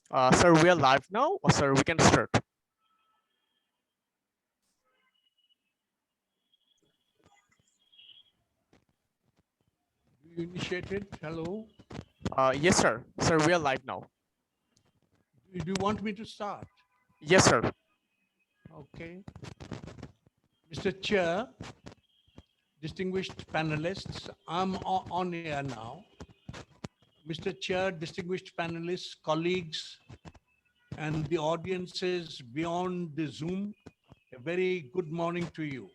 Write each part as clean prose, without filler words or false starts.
Sir, we are live now, or sir, we can start. You initiated. Hello. Yes, sir. Sir, we are live now. Do you want me to start? Yes, sir. Okay. Mr. Chair, distinguished panelists, I'm on air now. Mr. Chair, distinguished panelists, colleagues, and the audiences beyond the Zoom, a very good morning to you.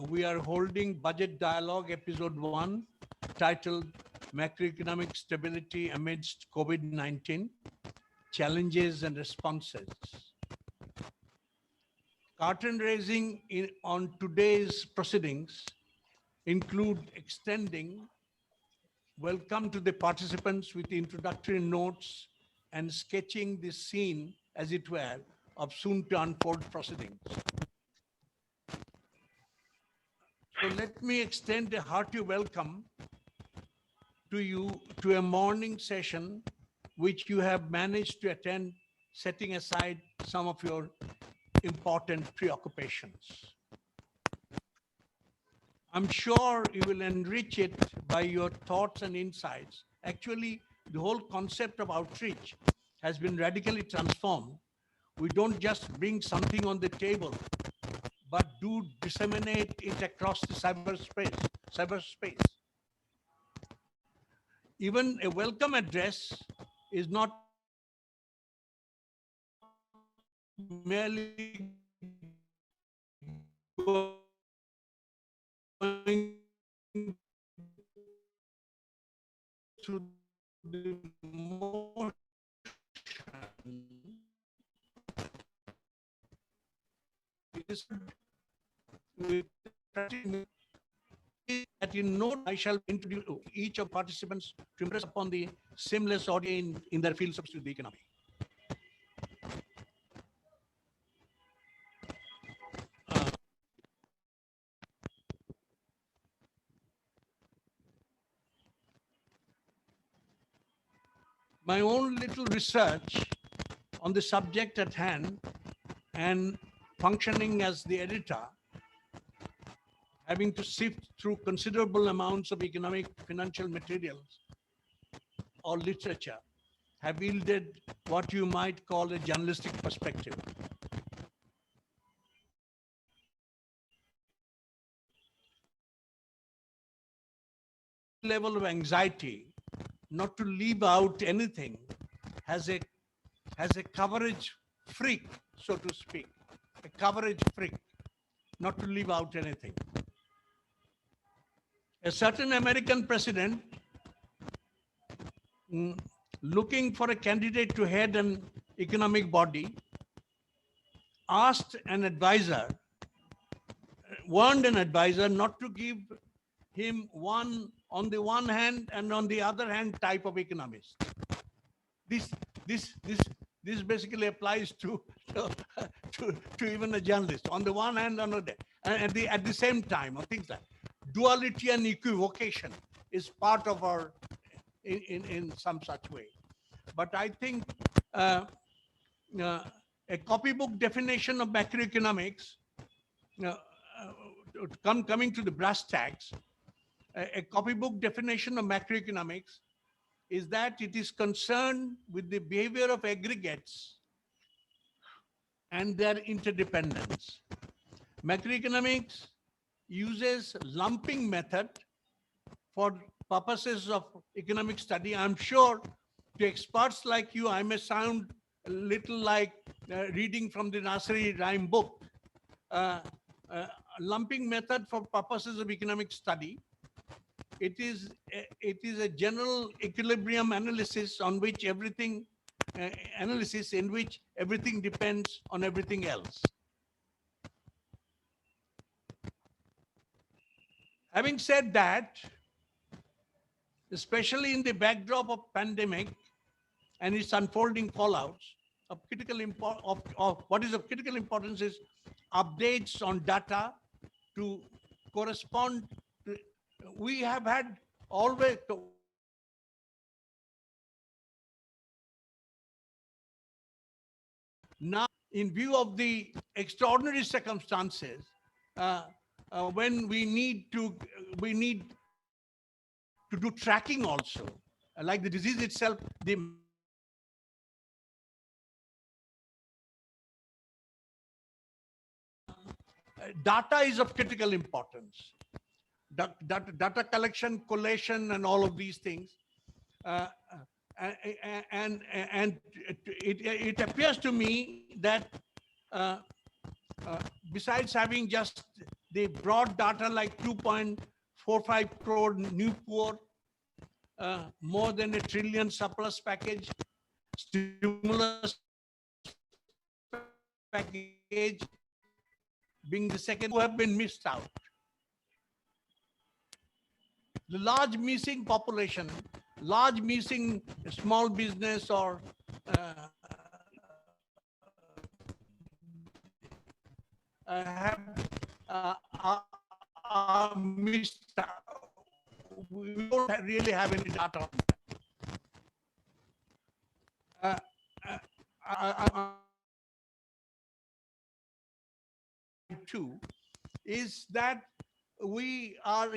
We are holding Budget Dialogue Episode 1, titled Macroeconomic Stability Amidst COVID-19, Challenges and Responses. Curtain raising on today's proceedings include extending welcome to the participants with introductory notes and sketching the scene, as it were, of soon to unfold proceedings. So let me extend a hearty welcome to you to a morning session which you have managed to attend, setting aside some of your important preoccupations. I'm sure you will enrich it by your thoughts and insights. Actually, the whole concept of outreach has been radically transformed. We don't just bring something on the table, but do disseminate it across the cyberspace. Even a welcome address is not merely going through the motion with that in note I shall introduce each of participants to impress upon the seamless audience in their fields of the economy. My own little research on the subject at hand and functioning as the editor, having to sift through considerable amounts of economic financial materials or literature, have yielded what you might call a journalistic perspective. Level of anxiety not to leave out anything has a coverage freak, so to speak, a coverage freak, not to leave out anything. A certain American president looking for a candidate to head an economic body asked an advisor, warned an advisor not to give him one on the one hand and on the other hand type of economist. This basically applies to even a journalist. On the one hand, on the at the same time, or things like duality and equivocation is part of our in some such way. But I think a copybook definition of macroeconomics, coming to the brass tacks, a copybook definition of macroeconomics is that it is concerned with the behavior of aggregates and their interdependence. Macroeconomics uses lumping method for purposes of economic study. I'm sure to experts like you, I may sound a little like reading from the nursery rhyme book. Lumping method for purposes of economic study. It is a general equilibrium analysis on which everything analysis in which everything depends on everything else. Having said that, especially in the backdrop of pandemic and its unfolding fallouts, of what is of critical importance is updates on data to correspond to, we have had always Now, in view of the extraordinary circumstances, when we need to do tracking also, like the disease itself, the data is of critical importance. Data collection, collation, and all of these things. And it appears to me that besides having just the broad data like 2.45 crore new poor, more than a trillion surplus package, stimulus package being the second, who have been missed out. The large missing population, large missing small business or have are missed out. We don't really have any data. Two is that we are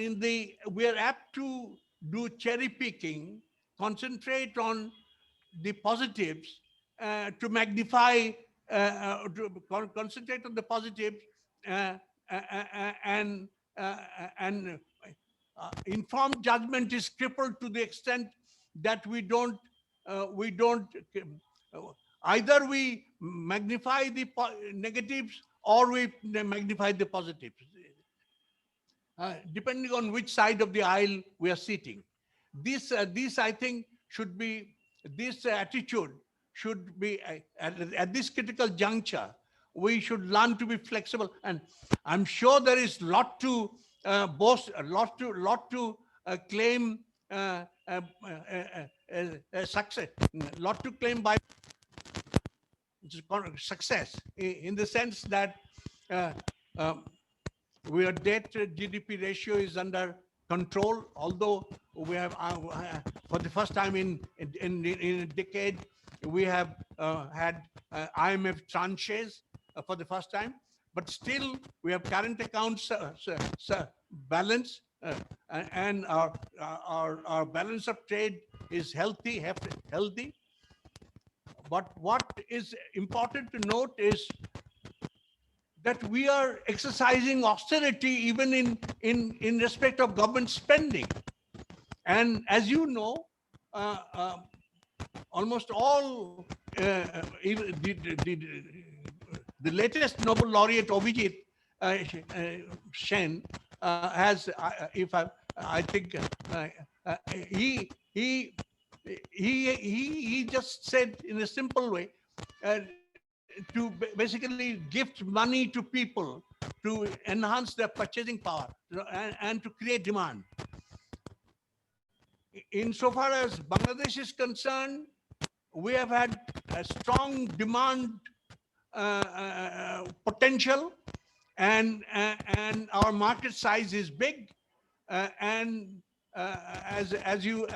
apt to do cherry picking, concentrate on the positives, to magnify, concentrate on the positives, and informed judgment is crippled to the extent that we don't either we magnify the negatives or we magnify the positives, depending on which side of the aisle we are sitting. This I think should be, this attitude should be at this critical juncture. We should learn to be flexible, and I'm sure there is lot to boast, a lot to claim success, lot to claim by success, in the sense that our debt GDP ratio is under control, although we have for the first time in a decade we have had IMF tranches for the first time, but still we have current accounts balance, and our balance of trade is healthy. But what is important to note is that we are exercising austerity even in respect of government spending. And as you know, almost all, even the latest Nobel laureate Abhijit Sen has, if I think he just said in a simple way, to basically gift money to people to enhance their purchasing power and to create demand. Insofar as Bangladesh is concerned, we have had a strong demand potential, and our market size is big, and as you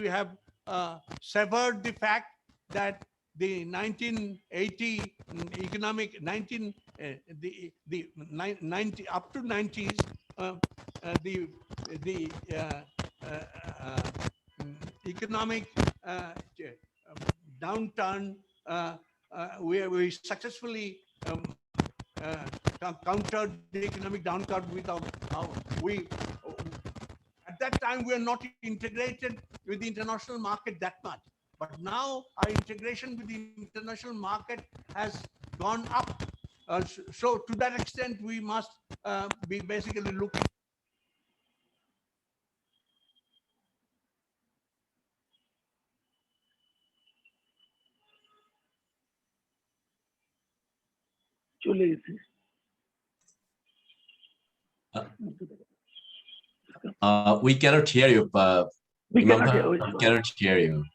have severed the fact that the 1980 economic 19 the 90 up to 90s, the economic downturn, we successfully countered the economic downturn without we. At that time, we were not integrated with the international market that much. But now our integration with the international market has gone up. So to that extent, we must be basically looking. We cannot hear you. We cannot hear you.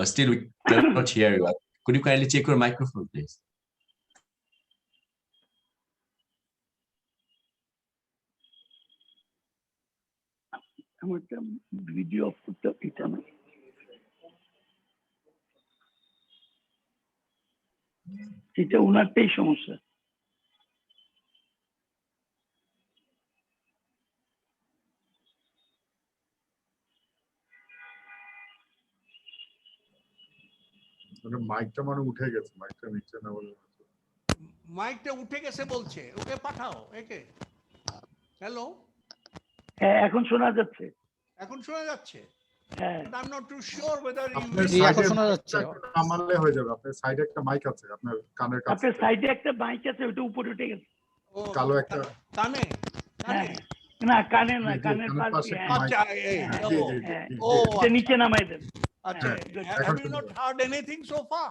Still, we cannot hear you. Could you kindly check your microphone, please? আমার একটা video of করতে এটা না এটা ওনারটাই সমস্যা মাইকটা মানে উঠে গেছে মাইকটা নিচে না বলে মাইকটা উঠে গেছে বলছে ওকে পাঠাও একে হ্যালো হ্যাঁ এখন শোনা যাচ্ছে এখন শোনা যাচ্ছে হ্যাঁ But I'm not too sure whether you আপনার will- সাইডে নামালে হয়ে যাবে আপনার সাইডে একটা মাইক আছে আপনার কানের কাছে আপনার সাইডে একটা মাইক আছে ওটা উপরে উঠে গেছে ও, কালো একটা কানে হ্যাঁ কানে না কানে না জি, কানের কানের পাশে পাশে একটা হ্যাঁ, আচ্ছা এই, হ্যাঁ, ও, জি, জি, জি, হ্যাঁ। জি, ও, জি। এটা নিচে নামাই দেন আচ্ছা হ্যাঁ, have এখন you not শুনবো। heard anything so far?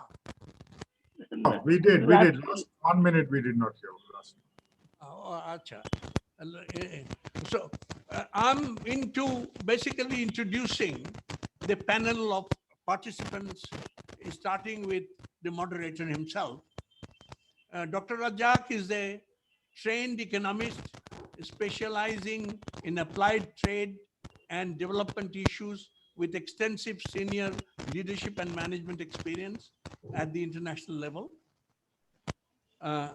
We did last 1 minute we did not hear last Acha. So I'm into basically introducing the panel of participants, starting with the moderator himself. Dr. Razzaque is a trained economist specializing in applied trade and development issues with extensive senior leadership and management experience at the international level. Uh,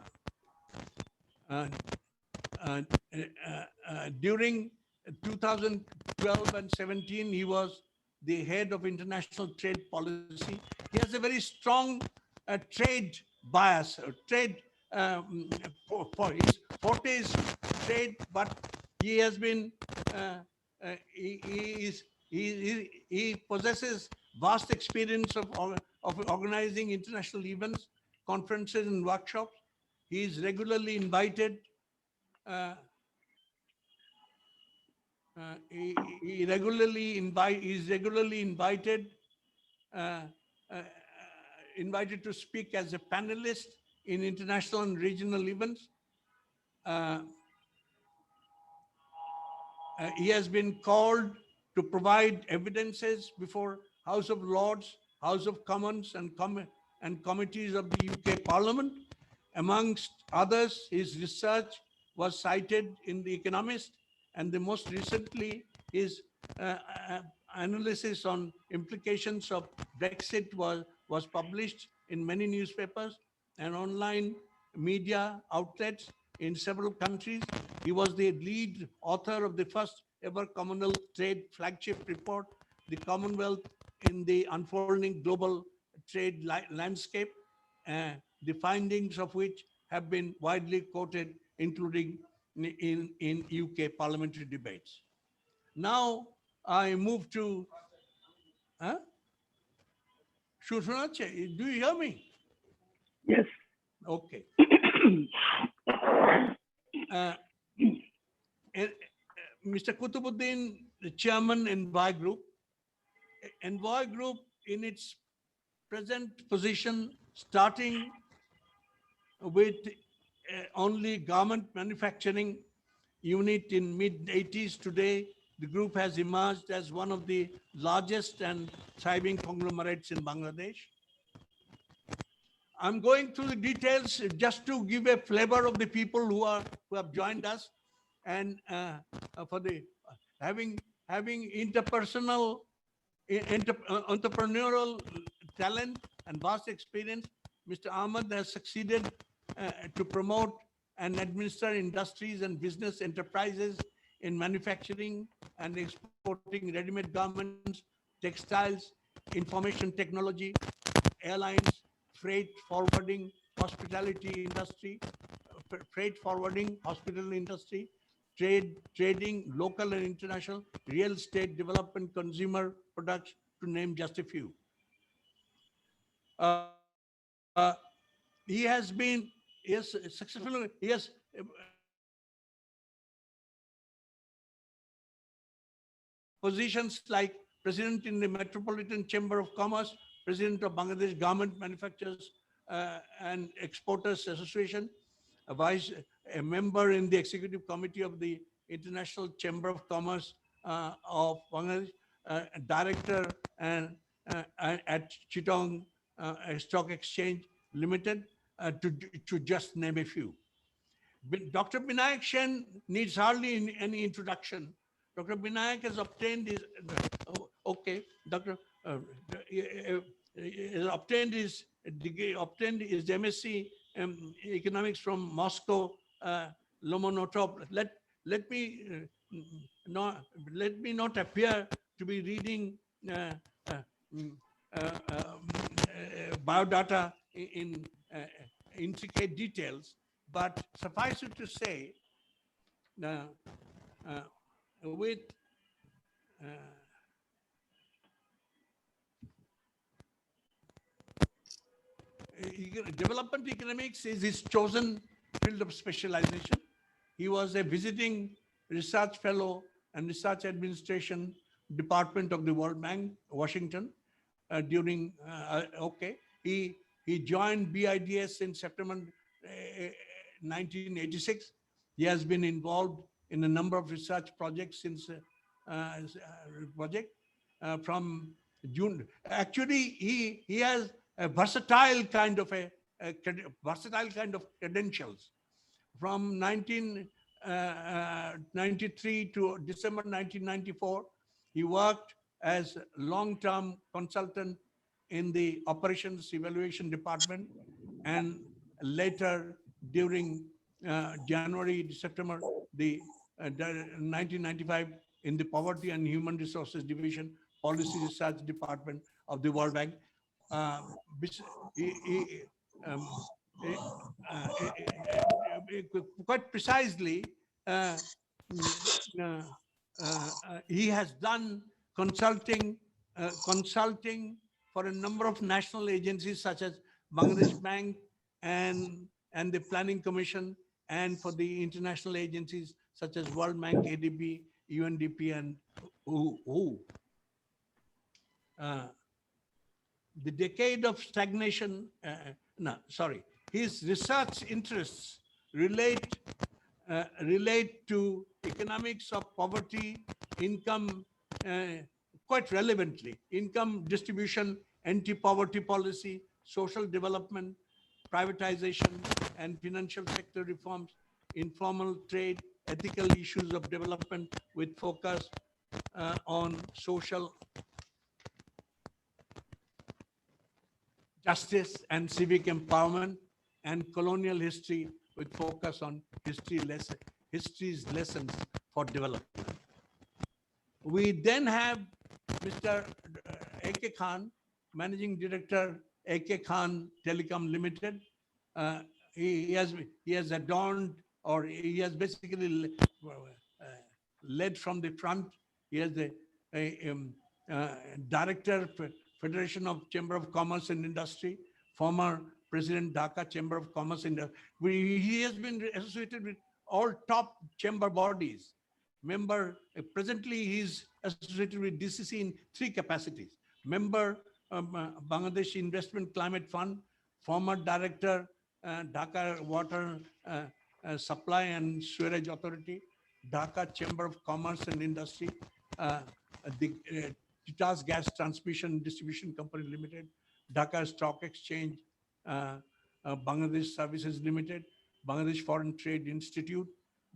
uh, during 2012 and 17, he was the head of international trade policy. He has a very strong trade bias, trade for his forte is trade, but he has been, he possesses vast experience of organizing international events, conferences and workshops. He is regularly invited he is regularly invited uh, uh, invited to speak as a panelist in international and regional events. He has been called to provide evidences before House of Lords, House of Commons, and committees of the UK Parliament. Amongst others, his research was cited in The Economist, and the most recently, his analysis on implications of Brexit was published in many newspapers and online media outlets in several countries. He was the lead author of the first ever Commonwealth Trade flagship report, The Commonwealth in the Unfolding Global Trade Landscape, the findings of which have been widely quoted, including in UK parliamentary debates. Now I move to, Shushanache, do you hear me? Yes. Okay. Mr. Kutubuddin, the chairman, Envoy Group. Envoy Group, in its present position, starting with only garment manufacturing unit in mid-80s, today, the group has emerged as one of the largest and thriving conglomerates in Bangladesh. I'm going through the details just to give a flavor of the people who have joined us, and for the having interpersonal entrepreneurial talent and vast experience. Mr. Ahmed has succeeded to promote and administer industries and business enterprises in manufacturing and exporting ready-made garments, textiles, information technology, airlines, freight forwarding, hospitality industry, trading, local and international, real estate development, consumer products, to name just a few. He has been, successful, he has positions like President in the Metropolitan Chamber of Commerce, President of Bangladesh Garment Manufacturers and Exporters Association, a member in the Executive Committee of the International Chamber of Commerce of Bangladesh, Director at Chittagong Stock Exchange Limited, to just name a few. Dr. Binayak needs hardly any introduction Dr. Binayak has obtained his, okay, Dr. Has obtained his degree, obtained his MSc economics from Moscow, Lomonosov. Let me not appear to be reading mm, biodata in intricate details, but suffice it to say, with development economics is his chosen field of specialization. He was a visiting research fellow and research administration department of the World Bank, Washington, during, okay. He joined BIDS in September 1986. He has been involved in a number of research projects since from June. Actually, he has a versatile kind of credentials. From 1993 to December 1994, he worked as long-term consultant in the operations evaluation department, and later during January to September, the 1995 in the Poverty and Human Resources Division, Policy Research Department of the World Bank. Quite precisely, he has done consulting for a number of national agencies such as Bangladesh Bank and the Planning Commission, and for the international agencies such as World Bank, ADB, UNDP, and WHO. The decade of stagnation, his research interests relate to economics of poverty, income, quite relevantly, income distribution, anti-poverty policy, social development, privatization, and financial sector reforms, informal trade, ethical issues of development with focus on social justice and civic empowerment, and colonial history with focus on history's lessons for development. We then have Mr. A.K. Khan, Managing Director, A.K. Khan Telecom Limited. He has adorned, or he has basically led from the front. He has the Director, Federation of Chamber of Commerce and Industry, former President Dhaka Chamber of Commerce and Industry. He has been associated with all top chamber bodies. Member, presently he's associated with DCC in 3 capacities. Member, Bangladesh Investment Climate Fund, former Director, Dhaka Water Supply and Sewerage Authority, Dhaka Chamber of Commerce and Industry, the Titas Gas Transmission Distribution Company Limited, Dhaka Stock Exchange, Bangladesh Services Limited, Bangladesh Foreign Trade Institute,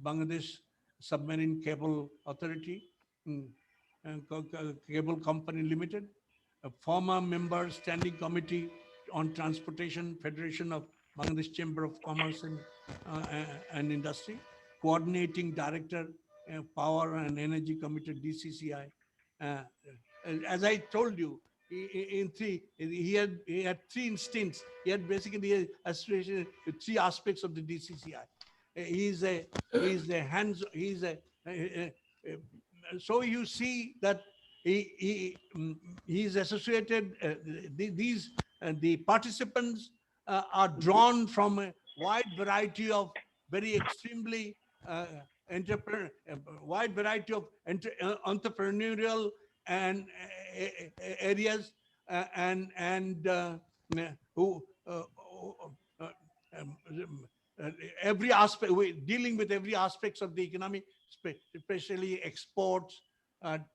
Bangladesh Submarine Cable Authority, Cable Company Limited, a former member Standing Committee on Transportation, Federation of Bangladesh Chamber of Commerce and Industry, Coordinating Director, Power and Energy Committee, DCCI. As I told you, he had 3 instances. He had basically associated with 3 aspects of the DCCI. So you see that he's associated. The participants are drawn from a wide variety of very extremely wide variety of entrepreneurial and areas, every aspect, dealing with every aspects of the economy, especially exports,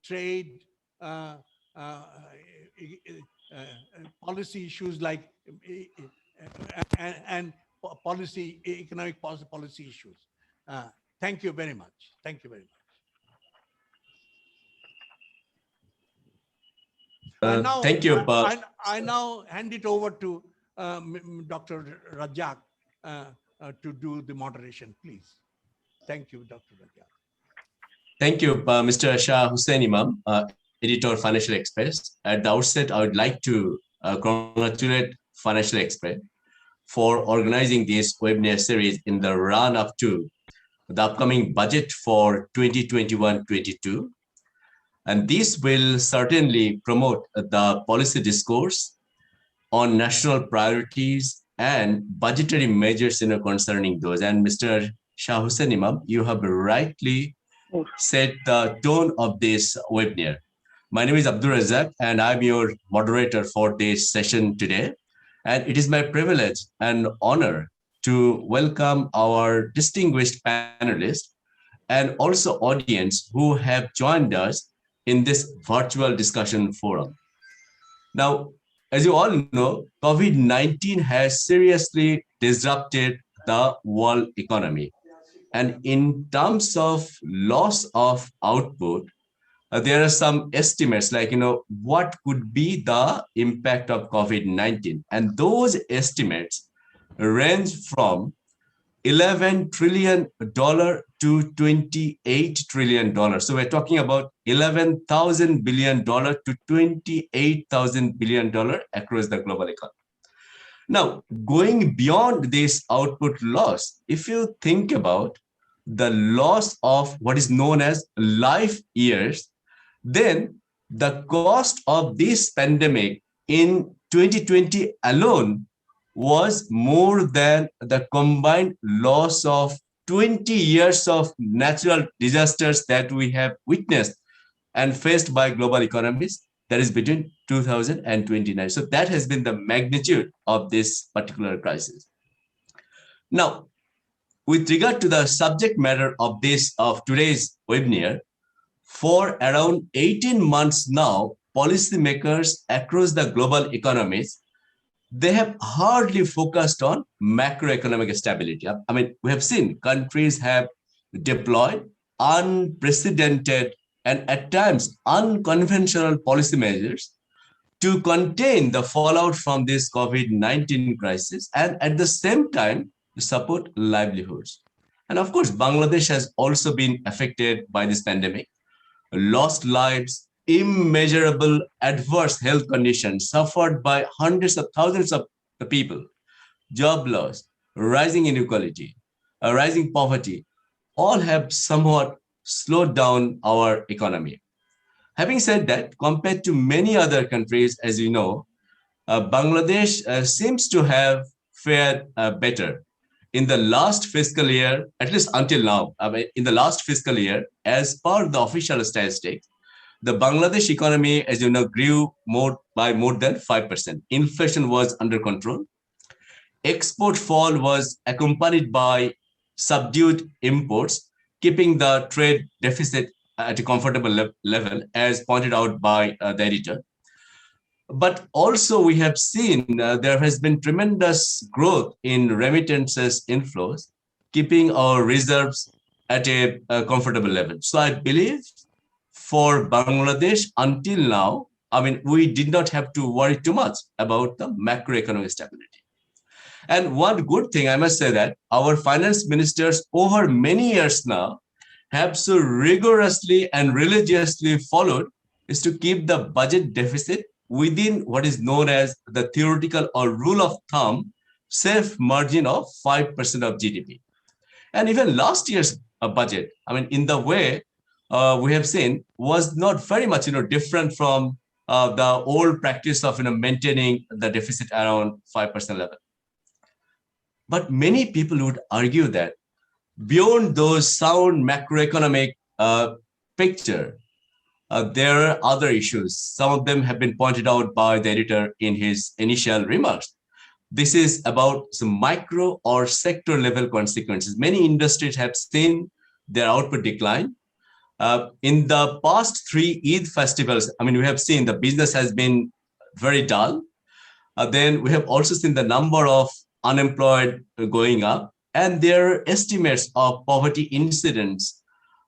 trade, policy issues like and economic policy issues. Thank you very much. Thank you very much. Now, Thank you. I now hand it over to Dr. Razzaque to do the moderation, please. Thank you, Dr. Razzaque. Thank you, Mr. Shah Husain Imam, editor Financial Express. At the outset, I would like to congratulate Financial Express for organizing this webinar series in the run-up to the upcoming budget for 2021-22. And this will certainly promote the policy discourse on national priorities and budgetary measures concerning those. And Mr. Shah Husain Imam, you have rightly set the tone of this webinar. My name is Razzaque, and I'm your moderator for this session today. And it is my privilege and honor to welcome our distinguished panelists and also audience who have joined us in this virtual discussion forum. Now, as you all know, COVID-19 has seriously disrupted the world economy. And in terms of loss of output, there are some estimates like, what could be the impact of COVID-19? And those estimates range from $11 trillion to $28 trillion. So we're talking about $11,000 billion to $28,000 billion across the global economy. Now, going beyond this output loss, if you think about the loss of what is known as life years, then the cost of this pandemic in 2020 alone was more than the combined loss of 20 years of natural disasters that we have witnessed and faced by global economies, that is between 2000 and 29. So that has been the magnitude of this particular crisis. Now, with regard to the subject matter of today's webinar, for around 18 months now, policymakers across the global economies, they have hardly focused on macroeconomic stability. I mean, we have seen countries have deployed unprecedented and at times unconventional policy measures to contain the fallout from this COVID-19 crisis and at the same time support livelihoods. And of course, Bangladesh has also been affected by this pandemic, lost lives, immeasurable adverse health conditions suffered by hundreds of thousands of people, job loss, rising inequality, rising poverty, all have somewhat slowed down our economy. Having said that, compared to many other countries, as you know, Bangladesh seems to have fared better. In the last fiscal year, at least until now, in the last fiscal year, as per the official statistics, the Bangladesh economy, as you know, grew by more than 5%. Inflation was under control. Export fall was accompanied by subdued imports, keeping the trade deficit at a comfortable level, as pointed out by the editor. But also we have seen there has been tremendous growth in remittances inflows, keeping our reserves at a comfortable level. So I believe for Bangladesh until now, we did not have to worry too much about the macroeconomic stability. And one good thing, I must say that our finance ministers over many years now have so rigorously and religiously followed is to keep the budget deficit within what is known as the theoretical or rule of thumb safe margin of 5% of GDP. And even last year's budget, in the way we have seen, was not very much different from the old practice of maintaining the deficit around 5% level. But many people would argue that beyond those sound macroeconomic picture, there are other issues. Some of them have been pointed out by the editor in his initial remarks. This is about some micro or sector level consequences. Many industries have seen their output decline. In the past 3 Eid festivals, we have seen the business has been very dull. Then we have also seen the number of unemployed going up, and there are estimates of poverty incidents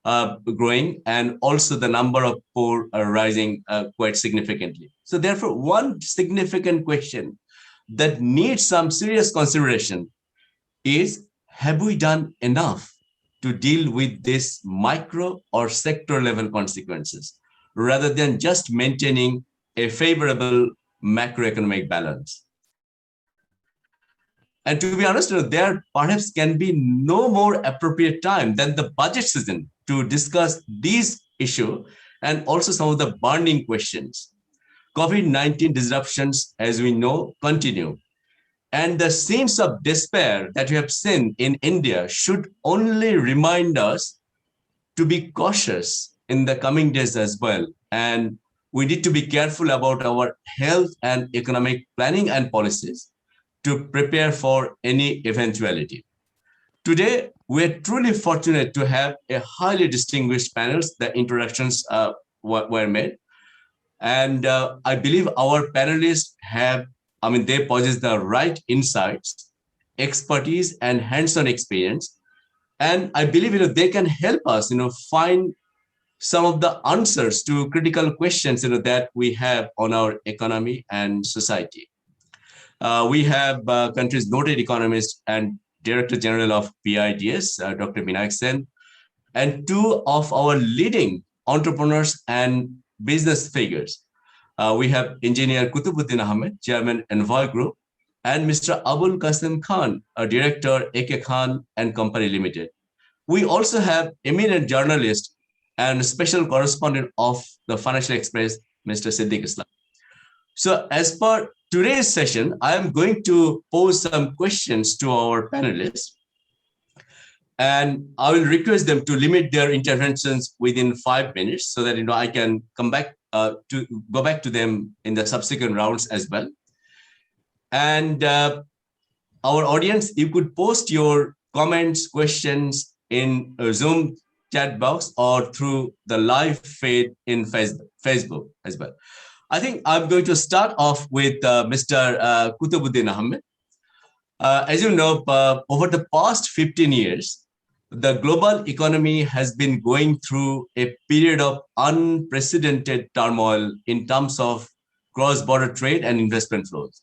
growing, and also the number of poor are rising quite significantly. So therefore, one significant question that needs some serious consideration is, have we done enough to deal with this micro or sector level consequences rather than just maintaining a favorable macroeconomic balance? And to be honest, there perhaps can be no more appropriate time than the budget season to discuss these issues and also some of the burning questions. COVID-19 disruptions, as we know, continue. And the scenes of despair that we have seen in India should only remind us to be cautious in the coming days as well. And we need to be careful about our health and economic planning and policies to prepare for any eventuality. Today, we're truly fortunate to have a highly distinguished panels. The introductions were made. And I believe our panelists they possess the right insights, expertise, and hands-on experience. And I believe, they can help us, find some of the answers to critical questions, that we have on our economy and society. We have country's noted economist and Director General of PIDS, Dr. Binayak, and two of our leading entrepreneurs and business figures. We have Engineer Kutubuddin Ahmed, Chairman Envoy Group, and Mr. Abul Kasem Khan, a Director, AK Khan and Company Limited. We also have eminent journalist and special correspondent of the Financial Express, Mr. Siddique. So as per today's session, I am going to pose some questions to our panelists, and I will request them to limit their interventions within 5 minutes so that I can go back to them in the subsequent rounds as well. And our audience, you could post your comments, questions in a Zoom chat box or through the live feed in Facebook as well. I think I'm going to start off with Mr. Kutubuddin Ahmed. As you know, over the past 15 years, the global economy has been going through a period of unprecedented turmoil in terms of cross-border trade and investment flows.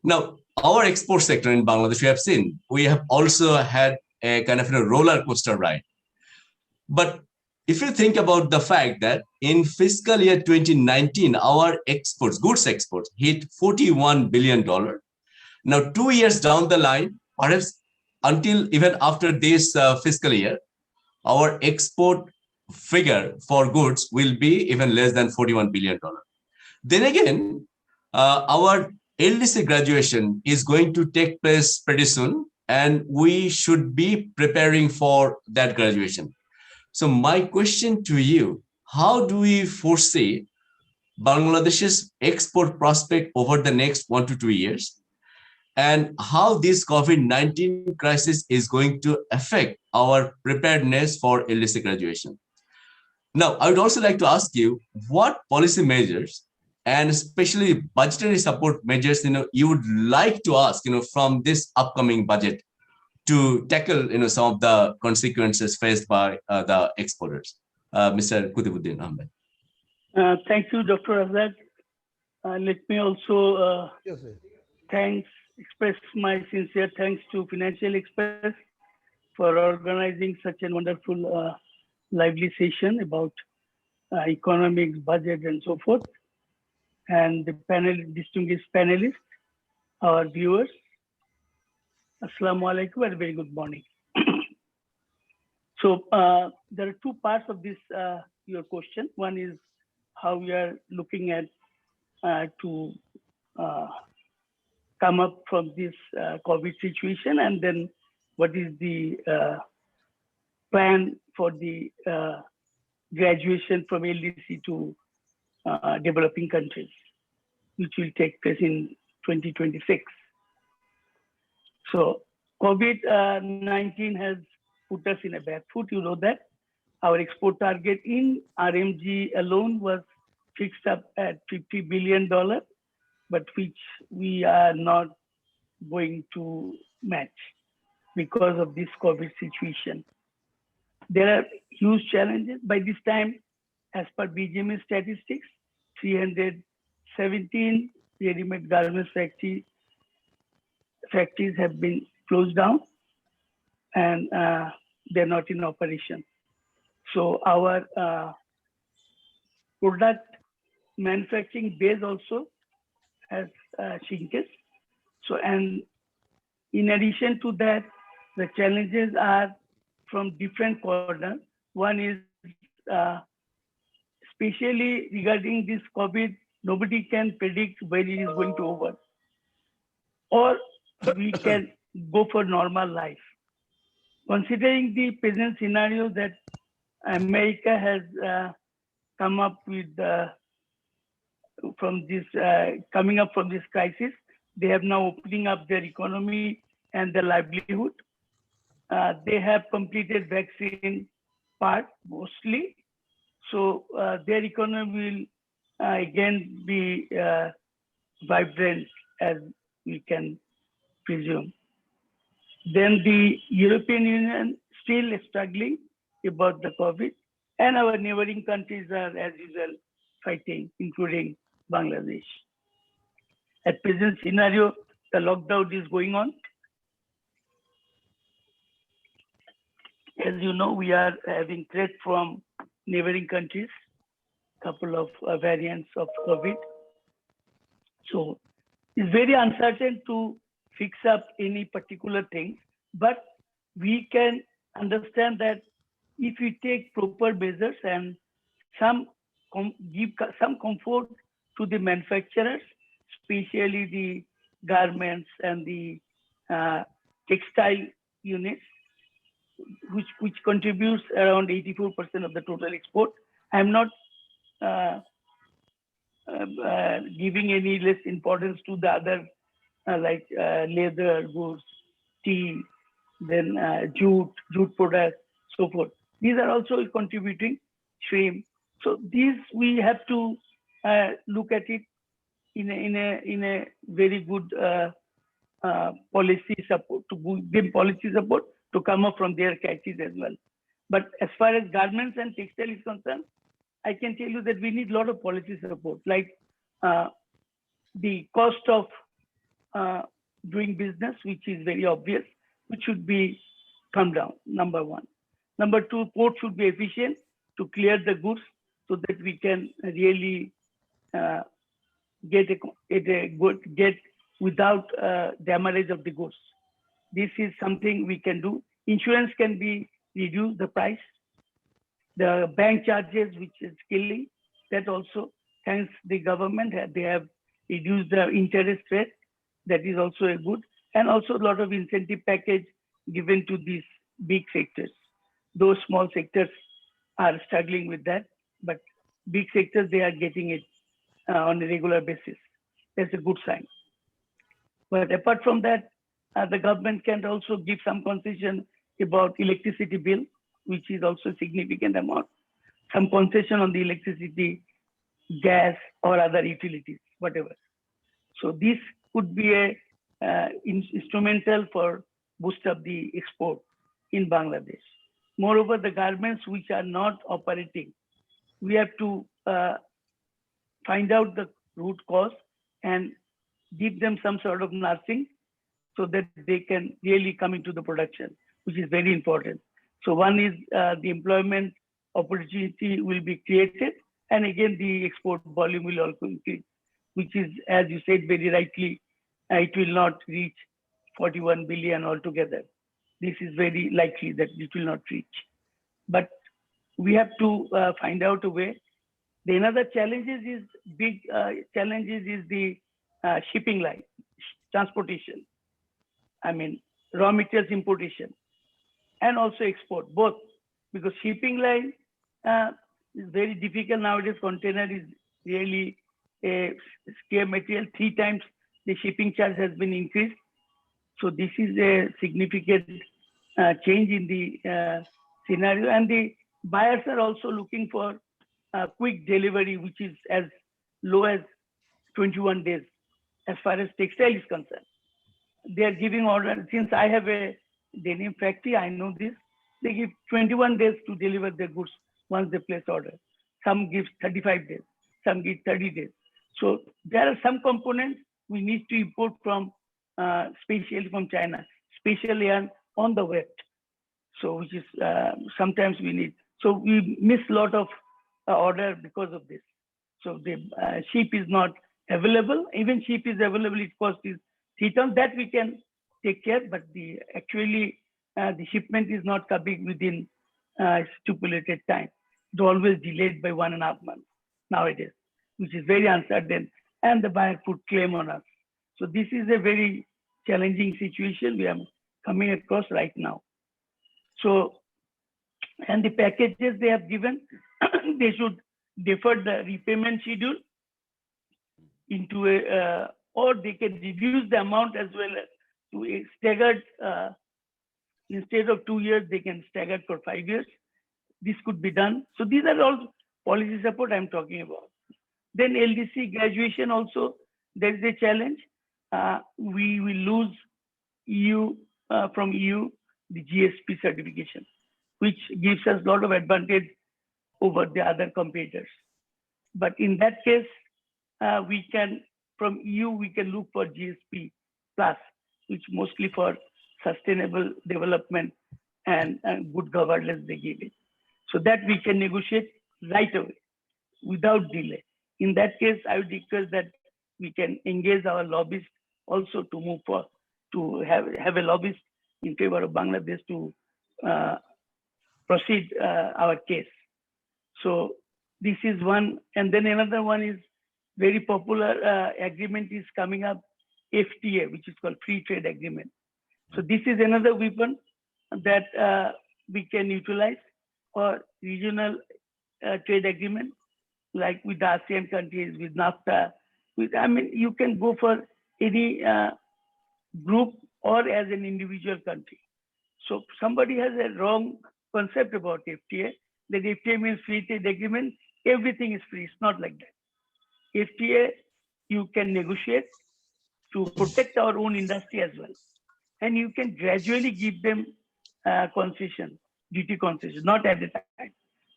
Now, our export sector in Bangladesh, we have also had a kind of a roller coaster ride. But if you think about the fact that in fiscal year 2019, our exports, goods exports, hit $41 billion. Now, 2 years down the line, perhaps until even after this fiscal year, our export figure for goods will be even less than $41 billion. Then again, our LDC graduation is going to take place pretty soon, and we should be preparing for that graduation. So my question to you, how do we foresee Bangladesh's export prospect over the next 1 to 2 years? And how this COVID-19 crisis is going to affect our preparedness for LDC graduation? Now, I would also like to ask you what policy measures and especially budgetary support measures, you would like to ask, from this upcoming budget to tackle, some of the consequences faced by the exporters. Mr. Kutubuddin Ahmed. Thank you, Dr. Razzaque. Let me also express my sincere thanks to Financial Express for organizing such a wonderful, lively session about economics, budget, and so forth. And the distinguished panelists, our viewers, Assalamu alaikum and very good morning. So there are two parts of this, your question. One is how we are looking at to come up from this COVID situation, and then what is the plan for the graduation from LDC to developing countries, which will take place in 2026. So COVID-19 has put us in a bad foot. You know that our export target in RMG alone was fixed up at $50 billion, but which we are not going to match because of this COVID situation. there are huge challenges. By this time, as per BGMA statistics, 317 ready-made garments factories have been closed down, and they're not in operation. So our product manufacturing base also has shrinkage. So, and in addition to that, the challenges are from different quadrants. One is especially regarding this COVID, nobody can predict when it is going to over, or we can go for normal life. Considering the present scenario that America has come up with coming up from this crisis, they have now opening up their economy and their livelihood. They have completed vaccine part mostly, so their economy will again be vibrant, as we can presume. Then the European Union still struggling about the COVID, and our neighboring countries are as usual fighting, including Bangladesh. At present scenario, the lockdown is going on. As you know, we are having threat from neighboring countries, couple of variants of COVID. So it's very uncertain to fix up any particular thing, but we can understand that if we take proper measures and give some comfort to the manufacturers, especially the garments and the textile units, which contributes around 84% of the total export. I'm not giving any less importance to the other like leather goods, tea, then jute products, so forth. These are also contributing shrimp. So these we have to look at it in a very good policy support, to give policy support to come up from their crisis as well. But as far as garments and textile is concerned, I can tell you that we need a lot of policy support, like the cost of doing business, which is very obvious, which should be come down, number one. Number two, port should be efficient to clear the goods so that we can really get without damage of the goods. This is something we can do. Insurance can be reduced the price. The bank charges, which is killing, that also, thanks the government, they have reduced the interest rate. That is also a good, and also a lot of incentive package given to these big sectors. Those small sectors are struggling with that, but big sectors, they are getting it on a regular basis. That's a good sign. But apart from that, the government can also give some concession about electricity bill, which is also a significant amount. Some concession on the electricity, gas, or other utilities, whatever. So this could be a instrumental for boost up the export in Bangladesh. Moreover, the garments which are not operating, we have to find out the root cause and give them some sort of nursing so that they can really come into the production, which is very important. So one is the employment opportunity will be created, and again the export volume will also increase, which is, as you said very rightly, it will not reach 41 billion altogether. This is very likely that it will not reach. But we have to find out a way. The another challenges is big challenges is the shipping line, transportation. I mean, raw materials importation, and also export, both, because shipping line is very difficult nowadays. Container is really a scarce material. 3 times the shipping charge has been increased. So this is a significant change in the scenario. And the buyers are also looking for quick delivery, which is as low as 21 days as far as textile is concerned. They are giving order. Since I have a denim factory, I know this. they give 21 days to deliver their goods once they place order. Some give 35 days, some give 30 days. So there are some components we need to import from, especially from China, especially on the web. So which is sometimes we need. So we miss a lot of order because of this. So the sheep is not available. Even sheep is available, its cost is 3 tons. That we can take care, but the shipment is not coming within stipulated time. It's always delayed by 1.5 months nowadays, which is very uncertain, and the buyer put claim on us. So this is a very challenging situation we are coming across right now. So, and the packages they have given, they should defer the repayment schedule into a, or they can reduce the amount as well as to a staggered, instead of 2 years, they can stagger for 5 years. This could be done. So these are all policy support I'm talking about. Then LDC graduation also, there is a challenge. We will lose from EU, the GSP certification, which gives us a lot of advantage over the other competitors. But in that case, we can, from EU, we can look for GSP plus, which mostly for sustainable development and good governance they give it. So that we can negotiate right away without delay. In that case, I would request that we can engage our lobbyists also to move for, to have a lobbyist in favor of Bangladesh to proceed our case. So this is one, and then another one is very popular agreement is coming up, FTA, which is called Free Trade Agreement. So this is another weapon that we can utilize, or regional trade agreement, like with the ASEAN countries, with NAFTA. I mean, you can go for any group or as an individual country. So somebody has a wrong concept about FTA, that FTA means free trade agreement, everything is free. It's not like that. FTA, you can negotiate to protect our own industry as well. And you can gradually give them concession, duty concession, not at a time.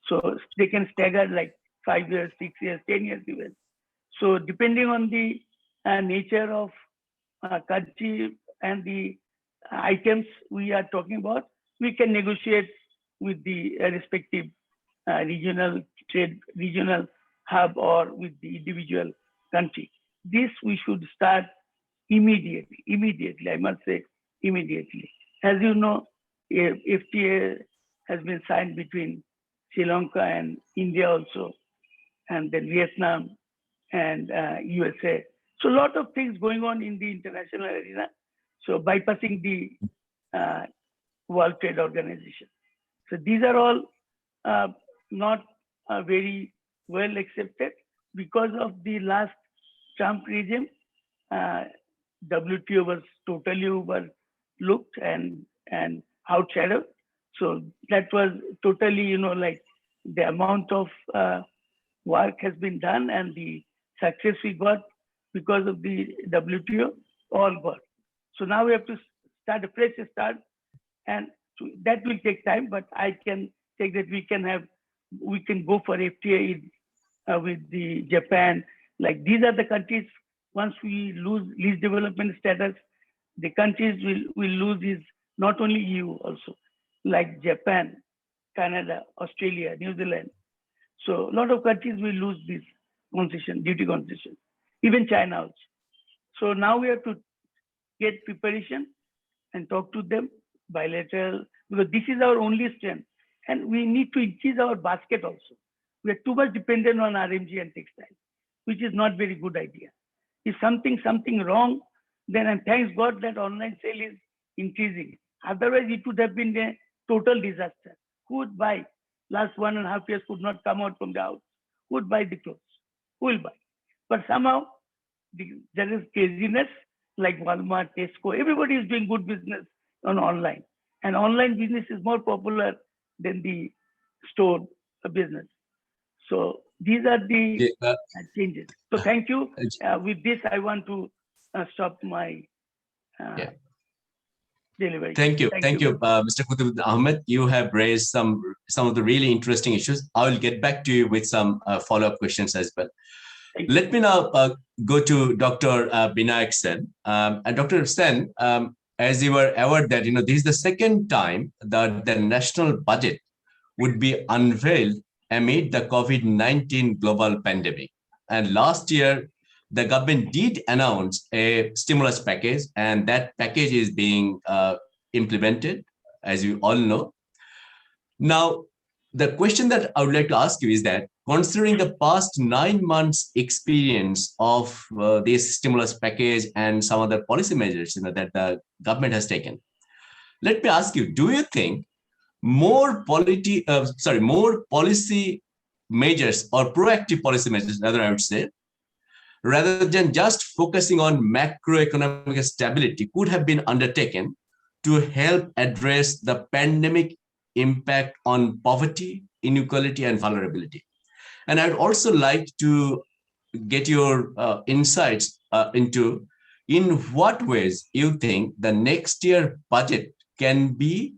So they can stagger like 5 years, 6 years, 10 years even. So depending on the nature of country and the items we are talking about, we can negotiate with the respective regional trade, regional hub, or with the individual country. This we should start immediately, I must say immediately. As you know, FTA has been signed between Sri Lanka and India also, and then Vietnam and USA. So a lot of things going on in the international arena. So bypassing the World Trade Organization. So these are all not very well accepted because of the last Trump regime. WTO was totally overlooked and outshadowed. So that was totally, like the amount of work has been done and the success we got because of the WTO, all got. So now we have to start a fresh start, and that will take time, but I can take that we can go for FTA with the Japan. Like these are the countries, once we lose least development status, the countries will lose is not only EU also, like Japan, Canada, Australia, New Zealand. So a lot of countries will lose this concession, duty concession, even China also. So now we have to get preparation and talk to them bilateral, because this is our only strength. And we need to increase our basket also. We are too much dependent on RMG and textile, which is not very good idea. If something wrong, then, and thanks God that online sale is increasing. Otherwise, it would have been a total disaster. Who would buy? Last 1.5 years could not come out from the house. Who would buy the clothes? Who will buy? But somehow, there is craziness, like Walmart, Tesco, everybody is doing good business on online. And online business is more popular than the store business. So these are the changes. So thank you. With this, I want to stop my. delivery. Thank you. Thank Thank you. you, Mr. Kutubuddin Ahmed. You have raised some of the really interesting issues. I will get back to you with some follow-up questions as well. Thank you. Let me now go to Dr. Binayak Sen. And Dr. Sen, as you were aware that this is the second time that the national budget would be unveiled amid the COVID-19 global pandemic. And last year, the government did announce a stimulus package, and that package is being implemented, as you all know. Now, the question that I would like to ask you is that, considering the past 9 months experience of this stimulus package and some other policy measures that the government has taken, let me ask you, do you think more policy measures or proactive policy measures, rather I would say, rather than just focusing on macroeconomic stability, could have been undertaken to help address the pandemic impact on poverty, inequality, and vulnerability? And I'd also like to get your insights into in what ways you think the next year budget can be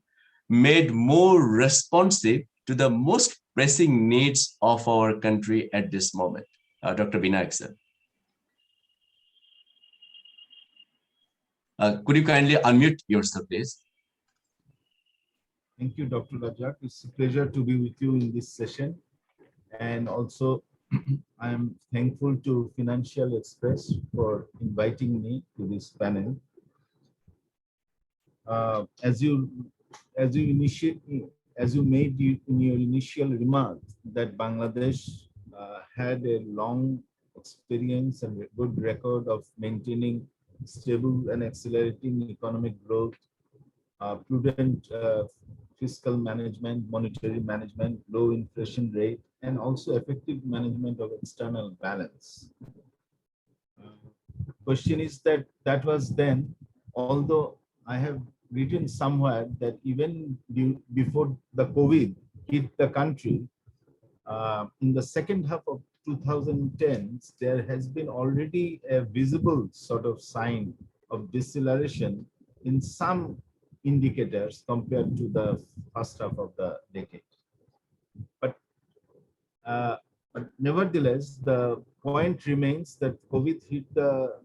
made more responsive to the most pressing needs of our country at this moment. Dr. Binayak sir. Could you kindly unmute yourself, please? Thank you, Dr. Razzaque. It's a pleasure to be with you in this session. And also, I am thankful to Financial Express for inviting me to this panel. As you made in your initial remark that Bangladesh had a long experience and a good record of maintaining stable and accelerating economic growth, prudent fiscal management, monetary management, low inflation rate, and also effective management of external balance. Question is that was then, although I have written somewhere that even before the COVID hit the country, in the second half of 2010s, there has been already a visible sort of sign of deceleration in some indicators compared to the first half of the decade. But nevertheless, the point remains that COVID hit the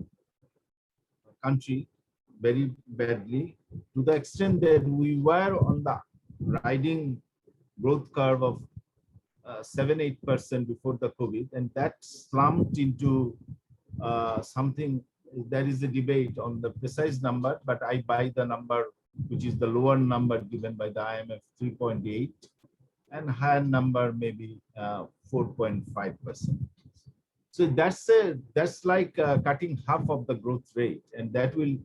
country very badly, to the extent that we were on the riding growth curve of 7-8% before the COVID, and that slumped into something. There is a debate on the precise number, but I buy the number which is the lower number given by the IMF, 3.8, and higher number maybe 4.5%. So that's like cutting half of the growth rate, and that will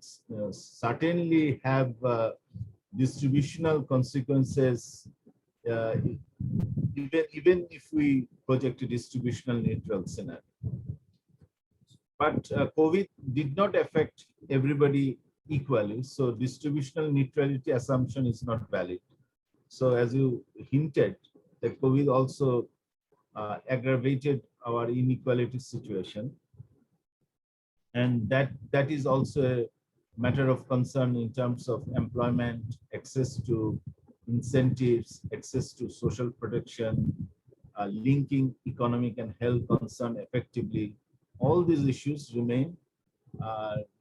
certainly have distributional consequences. Even if we project a distributional neutral scenario. But COVID did not affect everybody equally, so distributional neutrality assumption is not valid. So as you hinted, that COVID also aggravated our inequality situation. And that is also a matter of concern in terms of employment, access to incentives, access to social protection, linking economic and health concern effectively. All these issues remain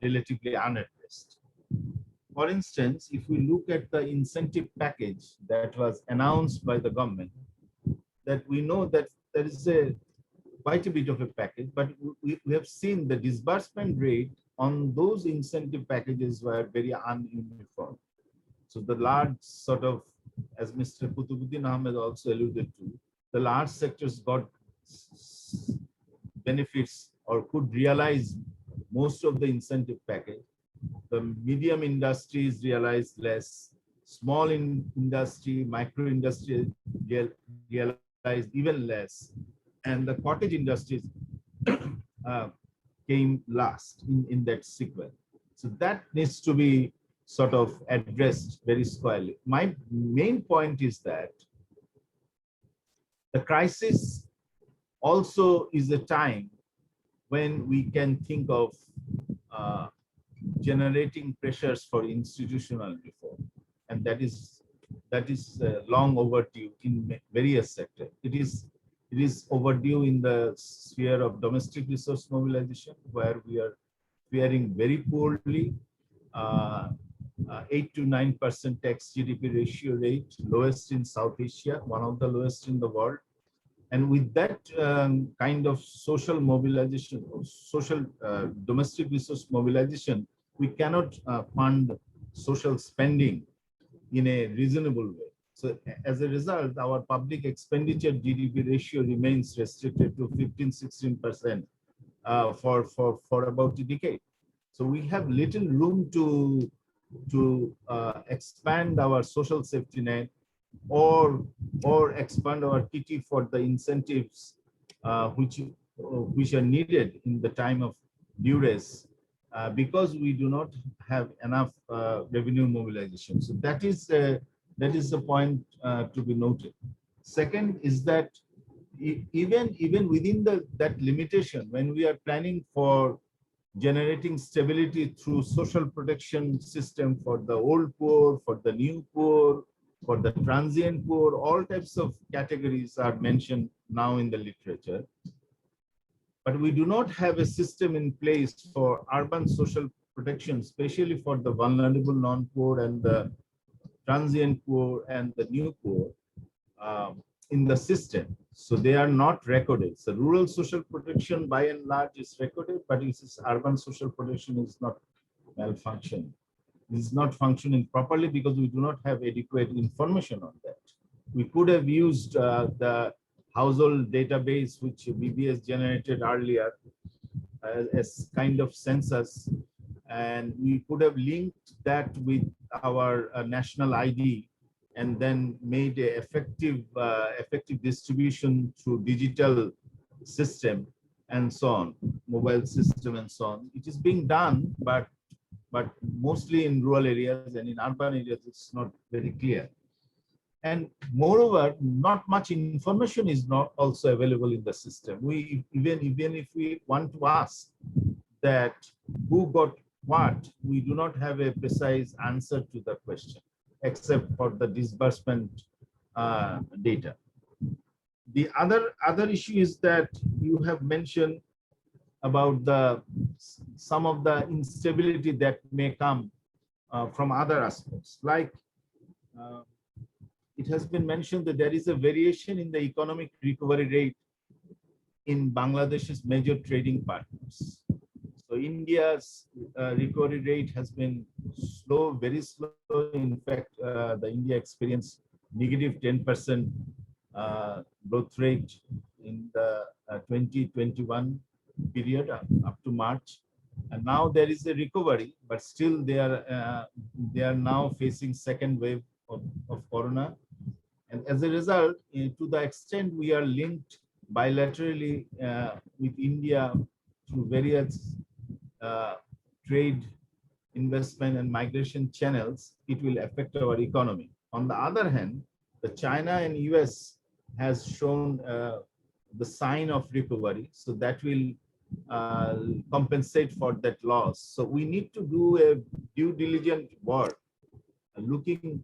relatively unaddressed. For instance, if we look at the incentive package that was announced by the government, that we know that there is quite a bit of a package, but we have seen the disbursement rate on those incentive packages were very ununiform. So the large sort of, as Mr. Kutubuddin Ahmed also alluded to, the large sectors got benefits or could realize most of the incentive package. The medium industries realized less, small industry, micro industry realized even less, and the cottage industries came last in that sequence. So that needs to be sort of addressed very squarely. My main point is that the crisis also is a time when we can think of generating pressures for institutional reform, and that is long overdue in various sectors. It is overdue in the sphere of domestic resource mobilization, where we are faring very poorly. 8 to 9% tax GDP ratio rate, lowest in South Asia, one of the lowest in the world. And with that kind of social mobilization, social domestic resource mobilization, we cannot fund social spending in a reasonable way. So as a result, our public expenditure GDP ratio remains restricted to 15-16% for about a decade. So we have little room to expand our social safety net or expand our TT for the incentives which are needed in the time of duress because we do not have enough revenue mobilization. So that is the point to be noted. Second is that even within that limitation, when we are planning for generating stability through social protection system for the old poor, for the new poor, for the transient poor, all types of categories are mentioned now in the literature. But we do not have a system in place for urban social protection, especially for the vulnerable non-poor and the transient poor and the new poor in the system. So they are not recorded. So rural social protection by and large is recorded, but it's urban social protection is not malfunctioning. It is not functioning properly because we do not have adequate information on that. We could have used the household database which BBS generated earlier as kind of census, and we could have linked that with our national ID and then made a effective distribution through digital system and so on, mobile system and so on. It is being done, but mostly in rural areas, and in urban areas it's not very clear. And moreover, not much information is not also available in the system. We even if we want to ask that who got what, we do not have a precise answer to the question, except for the disbursement data. The other issue is that you have mentioned about some of the instability that may come from other aspects. Like it has been mentioned that there is a variation in the economic recovery rate in Bangladesh's major trading partners. So India's recovery rate has been slow, very slow. In fact, the India experienced negative 10% growth rate in the 2021 period up to March. And now there is a recovery, but still they are now facing second wave of Corona. And as a result, to the extent we are linked bilaterally with India through various trade, investment and migration channels, it will affect our economy. On the other hand, the China and US has shown the sign of recovery, so that will compensate for that loss. So we need to do a due diligent work looking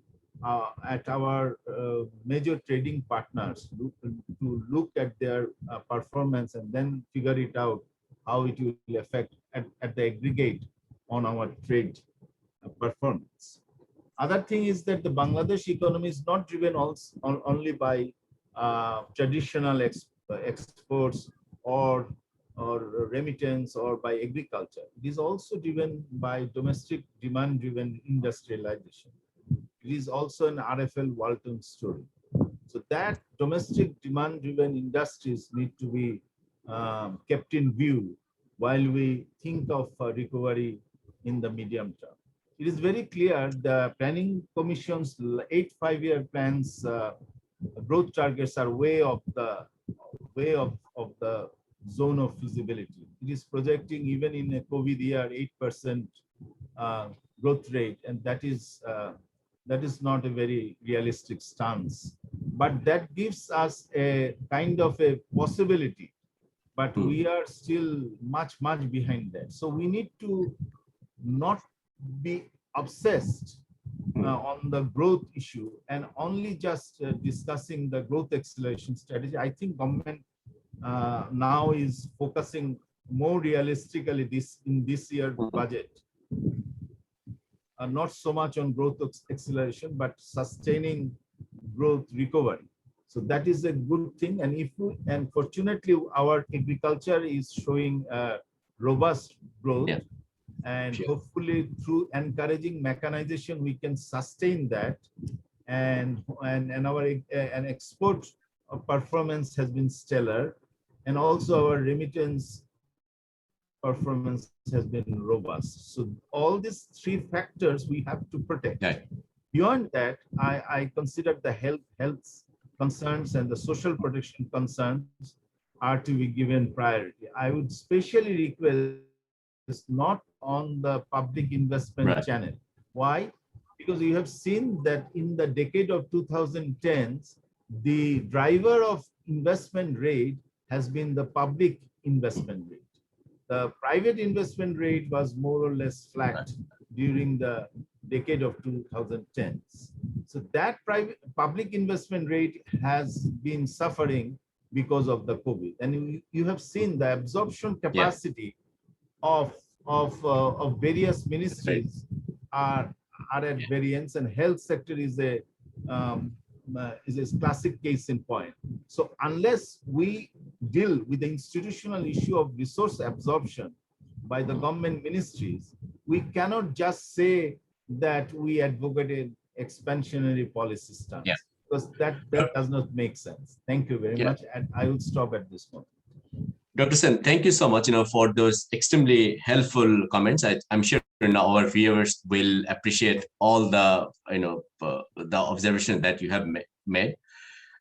at our major trading partners to look at their performance and then figure it out how it will affect at the aggregate on our trade performance. Other thing is that the Bangladesh economy is not driven only by traditional exports or remittance or by agriculture. It is also driven by domestic demand-driven industrialization. It is also an RFL Walton story. So that domestic demand-driven industries need to be kept in view while we think of recovery in the medium term. It is very clear the Planning Commission's 8 5-year plans growth targets are way of the zone of feasibility. It is projecting even in a COVID year 8% growth rate, and that is not a very realistic stance. But that gives us a kind of a possibility. But we are still much behind that. So we need to not be obsessed on the growth issue and only just discussing the growth acceleration strategy. I think government now is focusing more realistically in this year's budget, not so much on growth acceleration, but sustaining growth recovery. So that is a good thing. And fortunately, our agriculture is showing robust growth. Yeah. And hopefully through encouraging mechanization, we can sustain that. And our export performance has been stellar. And also our remittance performance has been robust. So all these three factors we have to protect. Yeah. Beyond that, I consider the health concerns and the social protection concerns are to be given priority. I would specially request not on the public investment channel. Why? Because you have seen that in the decade of 2010s, the driver of investment rate has been the public investment rate. The private investment rate was more or less flat during the decade of 2010s. So that public investment rate has been suffering because of the COVID. And you have seen the absorption capacity of various ministries are at variance, and health sector is a classic case in point. So unless we deal with the institutional issue of resource absorption by the government ministries, we cannot just say that we advocated expansionary policy stance, because that does not make sense. Thank you very much, and I will stop at this point. Dr. Sen, thank you so much, for those extremely helpful comments. I'm sure our viewers will appreciate all the, the observation that you have made.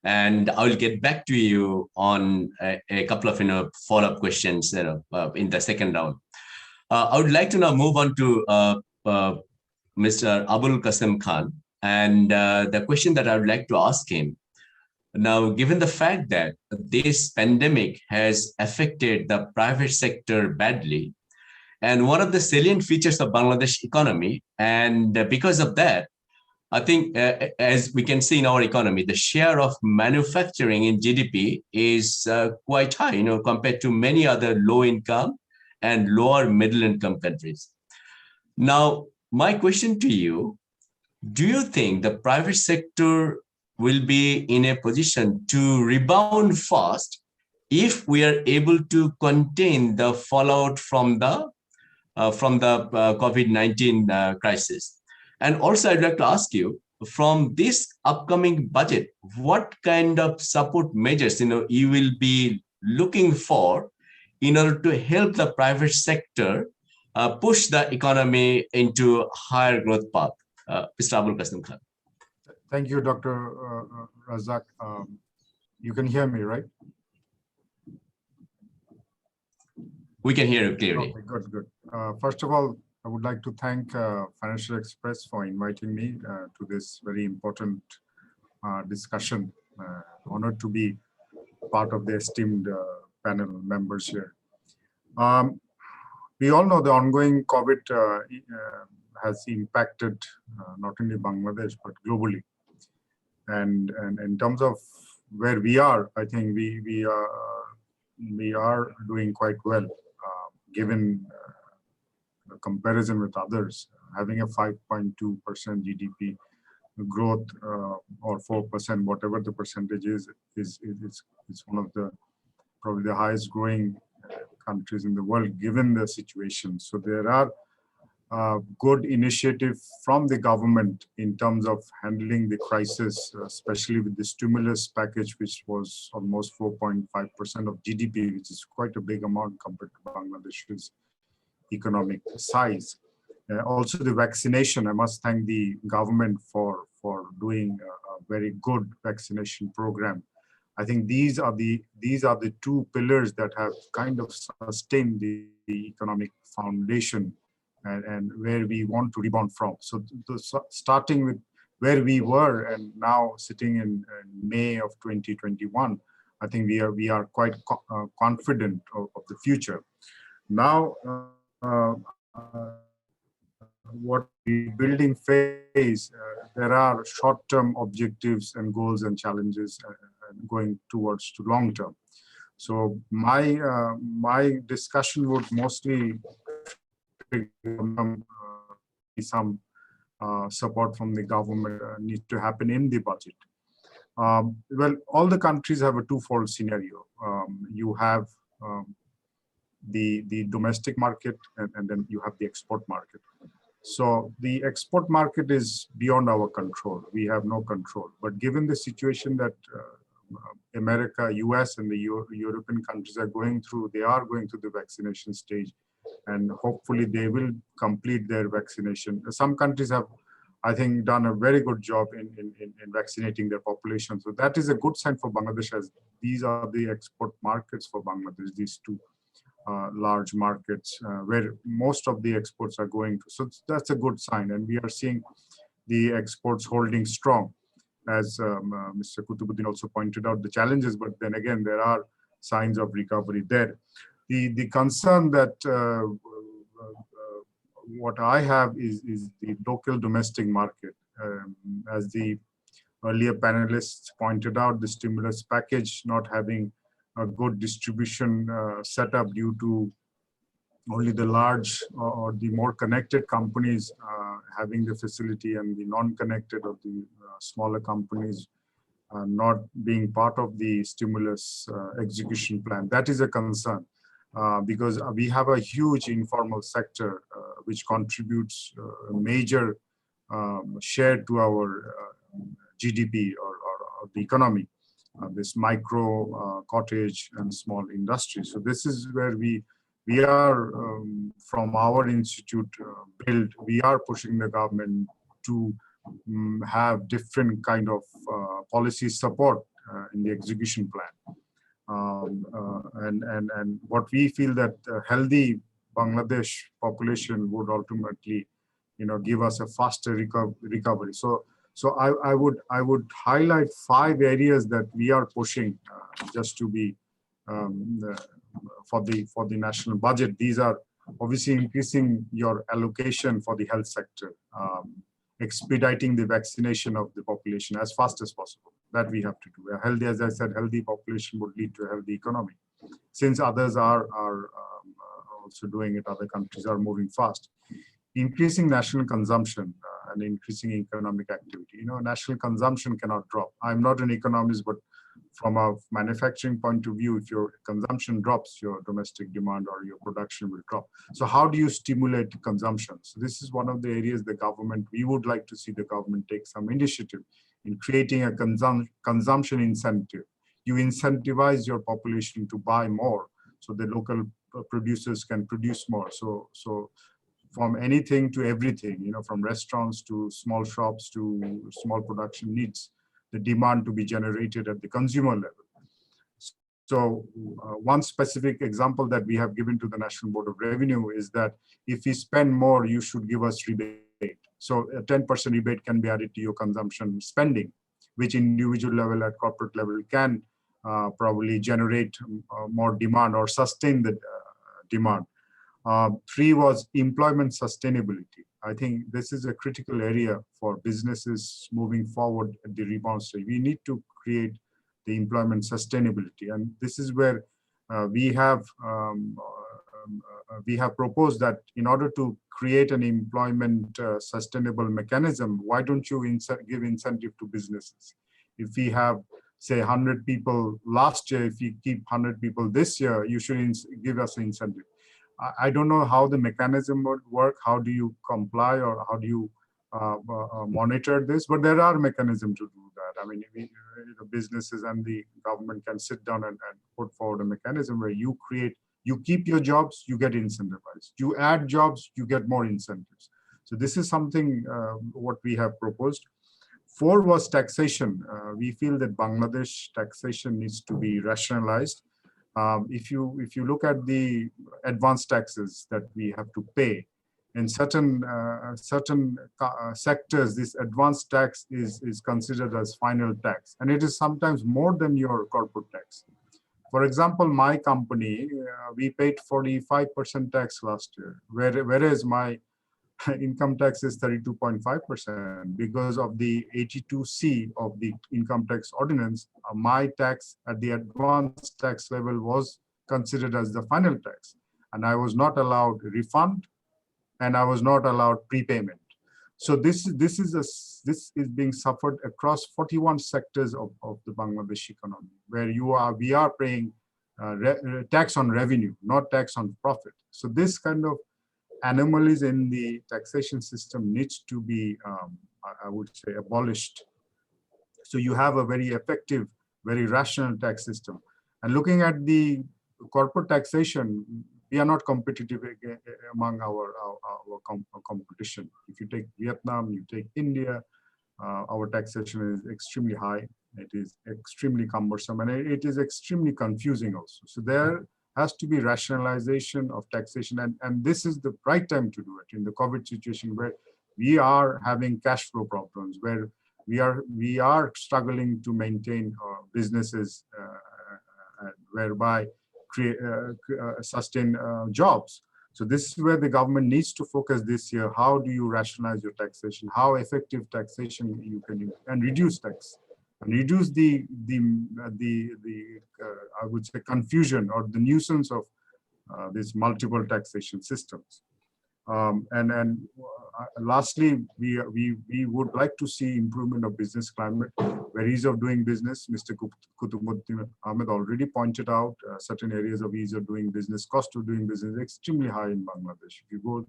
And I will get back to you on a couple of, follow-up questions, in the second round. I would like to now move on to Mr. Abul Kasem Khan. And the question that I would like to ask him, now, given the fact that this pandemic has affected the private sector badly, and one of the salient features of Bangladesh economy, and because of that, I think, as we can see in our economy, the share of manufacturing in GDP is quite high, compared to many other low-income and lower middle-income countries. Now, my question to you, do you think the private sector will be in a position to rebound fast if we are able to contain the fallout from the COVID-19 crisis? And also, I'd like to ask you, from this upcoming budget, what kind of support measures you will be looking for in order to help the private sector push the economy into a higher growth path? Mr. Abul Kasem Khan. Thank you, Dr. Razzaque. You can hear me, right? We can hear you clearly. Okay, good. First of all, I would like to thank Financial Express for inviting me to this very important discussion. Honored to be part of the esteemed panel members here. We all know the ongoing COVID has impacted not only Bangladesh, but globally. And in terms of where we are, I think we are doing quite well, given the comparison with others. Having a 5.2% GDP growth or 4%, whatever the percentage is one of the probably the highest growing countries in the world, given the situation. So there are good initiative from the government in terms of handling the crisis, especially with the stimulus package, which was almost 4.5% of GDP, which is quite a big amount compared to Bangladesh's economic size. Also the vaccination, I must thank the government for doing a very good vaccination program. I think these are the two pillars that have kind of sustained the economic foundation and where we want to rebound from. So starting with where we were and now sitting in May of 2021, I think we are quite confident of the future. Now, what the building phase, there are short-term objectives and goals and challenges going towards to long-term. So my discussion would mostly some support from the government needs to happen in the budget. Well, all the countries have a twofold scenario. You have the domestic market, and then you have the export market. So the export market is beyond our control. We have no control. But given the situation that America, US, and the European countries are going through, they are going through the vaccination stage, and hopefully they will complete their vaccination. Some countries have, I think, done a very good job in vaccinating their population. So that is a good sign for Bangladesh, as these are the export markets for Bangladesh, these two large markets where most of the exports are going to. So that's a good sign. And we are seeing the exports holding strong, as Mr. Kutubuddin also pointed out the challenges, but then again, there are signs of recovery there. The concern that what I have is the local domestic market. As the earlier panelists pointed out, the stimulus package not having a good distribution setup due to only the large or the more connected companies having the facility, and the non-connected or the smaller companies not being part of the stimulus execution plan. That is a concern. Because we have a huge informal sector which contributes a major share to our GDP or the economy, this micro, cottage, and small industry. So this is where we are, from our institute build, we are pushing the government to have different kind of policy support in the execution plan. And what we feel that a healthy Bangladesh population would ultimately, give us a faster recovery. So I would highlight 5 areas that we are pushing just to be for the national budget. These are obviously increasing your allocation for the health sector, expediting the vaccination of the population as fast as possible. That we have to do. A healthy, as I said, healthy population would lead to a healthy economy. Since others are also doing it, other countries are moving fast. Increasing national consumption and increasing economic activity. National consumption cannot drop. I'm not an economist, but from a manufacturing point of view, if your consumption drops, your domestic demand or your production will drop. So how do you stimulate consumption? So this is one of the areas we would like to see the government take some initiative in creating a consumption incentive. You incentivize your population to buy more, so the local producers can produce more. So from anything to everything, from restaurants to small shops to small production needs the demand to be generated at the consumer level. So one specific example that we have given to the National Board of Revenue is that if we spend more, you should give us rebate. So a 10% rebate can be added to your consumption spending, which individual level at corporate level can probably generate more demand or sustain the demand. 3 was employment sustainability. I think this is a critical area for businesses moving forward at the rebound stage. We need to create the employment sustainability, and this is where we have proposed that in order to create an employment sustainable mechanism, why don't you give incentive to businesses? If we have, say, 100 people last year, if you keep 100 people this year, you should give us an incentive. I don't know how the mechanism would work. How do you comply, or how do you monitor this? But there are mechanisms to do that. I mean, the businesses and the government can sit down and put forward a mechanism where you keep your jobs, you get incentivized. You add jobs, you get more incentives. So this is something what we have proposed. 4 was taxation. We feel that Bangladesh taxation needs to be rationalized. If you look at the advanced taxes that we have to pay, in certain sectors, this advanced tax is considered as final tax, and it is sometimes more than your corporate tax. For example, my company, we paid 45% tax last year, whereas my income tax is 32.5%. Because of the 82C of the income tax ordinance, my tax at the advanced tax level was considered as the final tax. And I was not allowed refund, and I was not allowed prepayment. So this is being suffered across 41 sectors of the Bangladesh economy, where we are paying tax on revenue, not tax on profit. So this kind of anomalies in the taxation system needs to be, I would say, abolished. So you have a very effective, very rational tax system. And looking at the corporate taxation, we are not competitive among our competition. If you take Vietnam, you take India, our taxation is extremely high. It is extremely cumbersome, and it is extremely confusing also. So there has to be rationalization of taxation, and this is the right time to do it in the COVID situation, where we are having cash flow problems, where we are struggling to maintain businesses, whereby sustain jobs. So this is where the government needs to focus this year. How do you rationalize your taxation? How effective taxation you can, and reduce tax, and reduce the I would say confusion or the nuisance of these multiple taxation systems. Lastly, we would like to see improvement of business climate, where ease of doing business. Mr. Kutubuddin Ahmed already pointed out certain areas of ease of doing business. Cost of doing business is extremely high in Bangladesh. If you go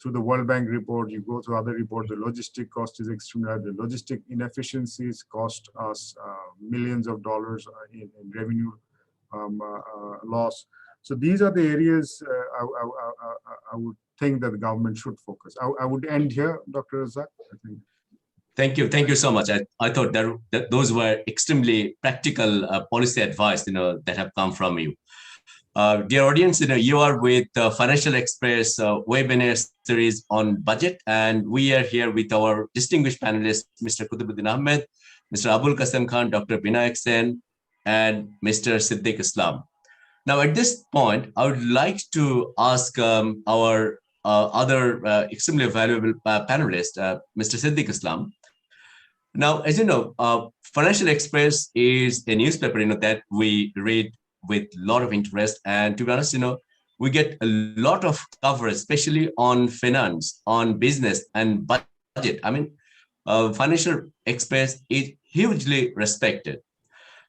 through the World Bank report, you go through other reports, the logistic cost is extremely high. The logistic inefficiencies cost us millions of dollars in revenue loss. So these are the areas I would think that the government should focus. I would end here, Dr. Razzaque. Thank you so much. I thought that those were extremely practical policy advice, that have come from you. Dear audience, you are with Financial Express webinar series on budget, and we are here with our distinguished panelists, Mr. Kutubuddin Ahmed, Mr. Abul Kasem Khan, Dr. Binayak Sen, and Mr. Siddique Islam. Now, at this point, I would like to ask our other extremely valuable panelist, Mr. Siddique Islam. Now, as you know, Financial Express is a newspaper, that we read with a lot of interest. And to be honest, we get a lot of coverage, especially on finance, on business and budget. I mean, Financial Express is hugely respected.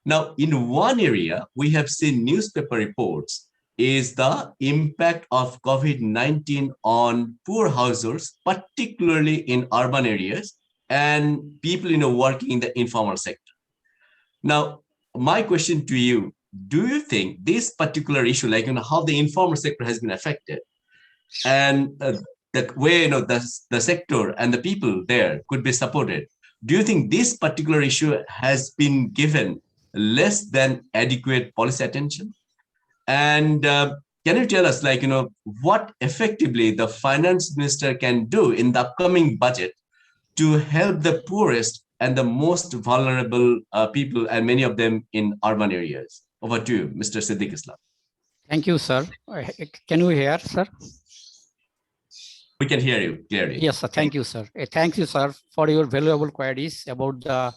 Now, in one area, we have seen newspaper reports is the impact of COVID-19 on poor households, particularly in urban areas, and people working in the informal sector. Now, my question to you, do you think this particular issue, like how the informal sector has been affected, and that way the sector and the people there could be supported, do you think this particular issue has been given less than adequate policy attention? And can you tell us, what effectively the finance minister can do in the upcoming budget to help the poorest and the most vulnerable people, and many of them in urban areas? Over to you, Mr. Siddique Islam. Thank you, sir. Can you hear, sir? We can hear you clearly. Yes, sir. Thank you, sir. Thank you, sir, for your valuable queries about the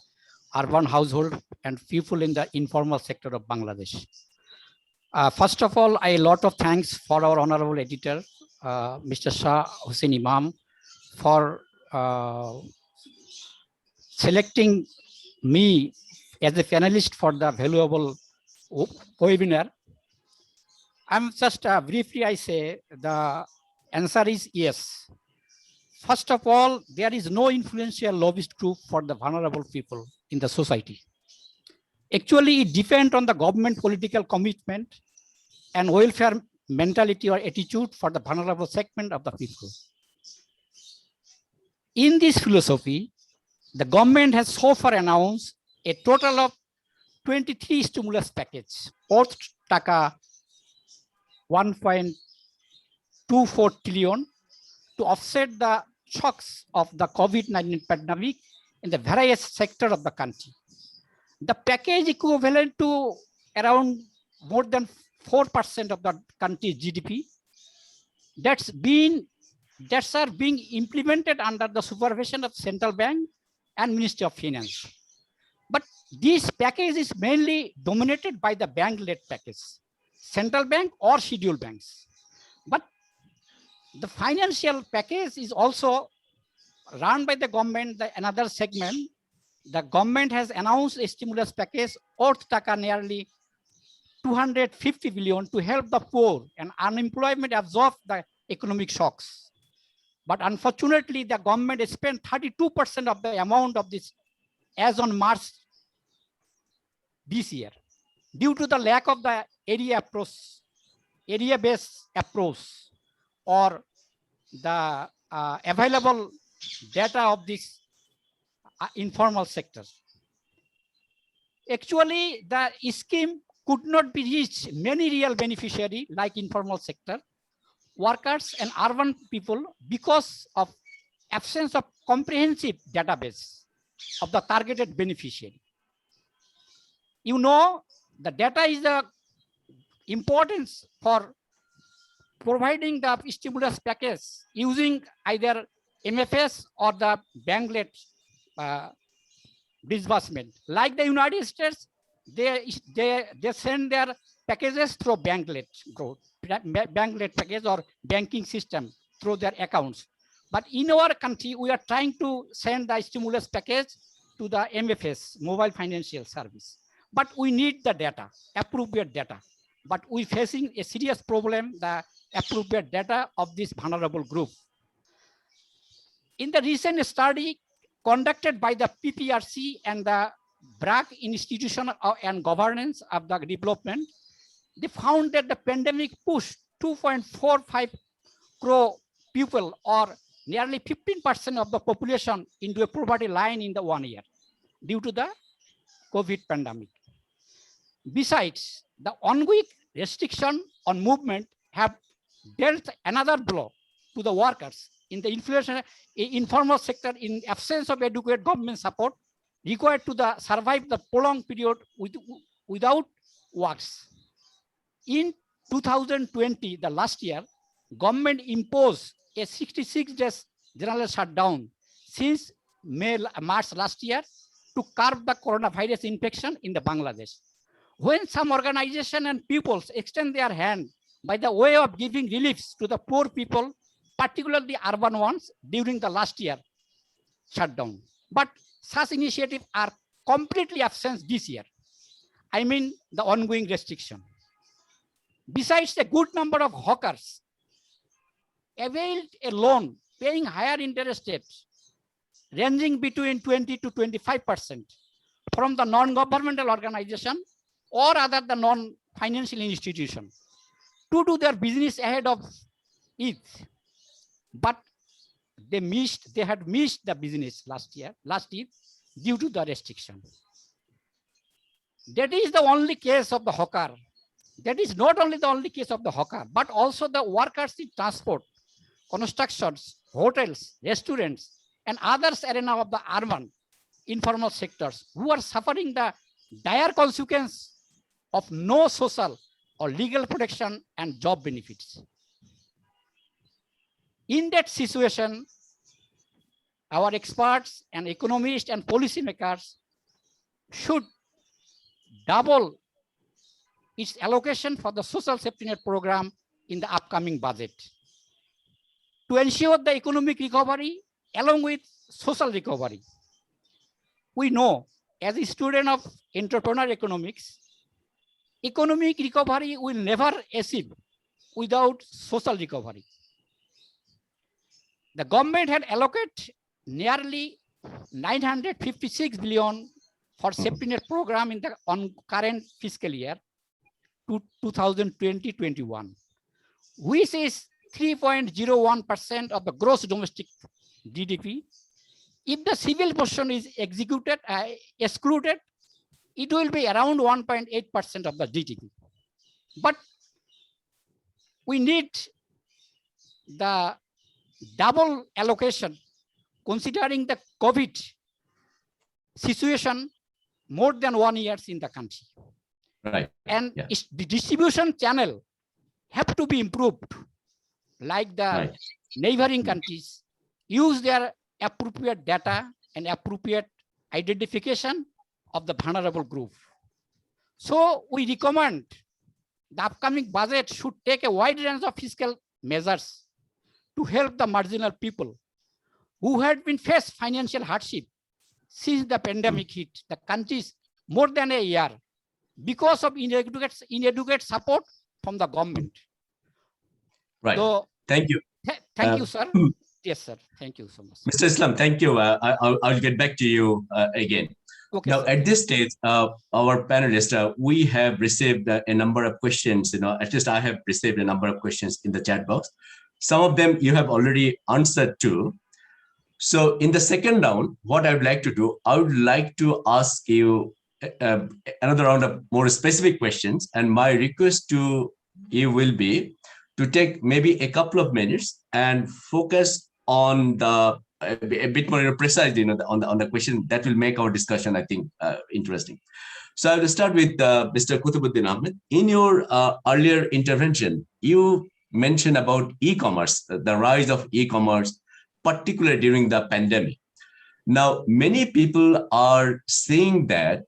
urban household and people in the informal sector of Bangladesh. First of all, a lot of thanks for our honorable editor, Mr. Shah Husain Imam, for selecting me as a panelist for the valuable webinar. I'm just briefly, I say the answer is yes. First of all, there is no influential lobbyist group for the vulnerable people in the society. Actually, it depends on the government political commitment and welfare mentality or attitude for the vulnerable segment of the people. In this philosophy, the government has so far announced a total of 23 stimulus package, worth taka 1.24 trillion to offset the shocks of the COVID-19 pandemic in the various sectors of the country. The package equivalent to around more than 4% of the country's GDP. That's been that are being implemented under the supervision of Central Bank and Ministry of Finance. But this package is mainly dominated by the bank-led package, Central Bank or scheduled banks. But the financial package is also run by the government, another segment. The government has announced a stimulus package worth nearly 250 billion to help the poor and unemployment absorb the economic shocks. But unfortunately, the government spent 32% of the amount of this as on March this year, due to the lack of the area-based approach, or the available data of this informal sector. Actually, the scheme could not be reached many real beneficiaries like informal sector, workers and urban people because of absence of comprehensive database of the targeted beneficiary. You know, the data is the importance for providing the stimulus package using either MFS or the bank-led disbursement. Like the United States, they send their packages through bank-led package or banking system through their accounts. But in our country, we are trying to send the stimulus package to the MFS, Mobile Financial Service. But we need the data, appropriate data. But we're facing a serious problem, the appropriate data of this vulnerable group. In the recent study conducted by the PPRC and the BRAC Institution and Governance of the Development, they found that the pandemic pushed 2.45 crore people, or nearly 15% of the population, into a poverty line in the 1 year due to the COVID pandemic. Besides, the ongoing restriction on movement have dealt another blow to the workers in the informal sector in absence of adequate government support required to survive the prolonged period without works. In 2020, the last year, government imposed a 66 days general shutdown since March last year to curb the coronavirus infection in the Bangladesh. When some organization and peoples extend their hand by the way of giving reliefs to the poor people, particularly urban ones, during the last year shutdown. But such initiatives are completely absent this year. I mean the ongoing restriction. Besides, a good number of hawkers availed a loan paying higher interest rates ranging between 20 to 25% from the non-governmental organization or other the non-financial institution to do their business ahead of it. But they had missed the business last year due to the restriction. That is the only case of the hawker. That is not only the only case of the hawker, but also the workers in transport, constructions, hotels, restaurants, and others arena of the urban informal sectors who are suffering the dire consequence of no social or legal protection and job benefits. In that situation, our experts and economists and policymakers should double its allocation for the social safety net program in the upcoming budget to ensure the economic recovery along with social recovery. We know, as a student of entrepreneur economics, economic recovery will never achieve without social recovery. The government had allocated nearly 956 billion for safety net program in the current fiscal year to 2020-21, which is 3.01% of the gross domestic GDP. If the civil portion is excluded, it will be around 1.8% of the GDP. But we need the double allocation considering the COVID situation more than 1 year in the country. Right. And the distribution channel have to be improved like the Right. neighboring countries, use their appropriate data and appropriate identification of the vulnerable group. So we recommend the upcoming budget should take a wide range of fiscal measures to help the marginal people who had been faced financial hardship since the pandemic hit the countries more than a year because of inadequate support from the government. Right. So, Thank you. thank you, sir. Yes, sir. Thank you so much. Mr. Islam, thank you. I'll get back to you again. Okay, Now, sir. at this stage, our panelists, we have received a number of questions. At least I have received a number of questions in the chat box. Some of them you have already answered to. So in the second round, what I would like to do, I would like to ask you another round of more specific questions. And my request to you will be to take maybe a couple of minutes and focus on the a bit more precise, on the question that will make our discussion, I think, interesting. So I will start with Mr. Kutubuddin Ahmed. In your earlier intervention, you mentioned about e-commerce, the rise of e-commerce, particularly during the pandemic. Now, many people are saying that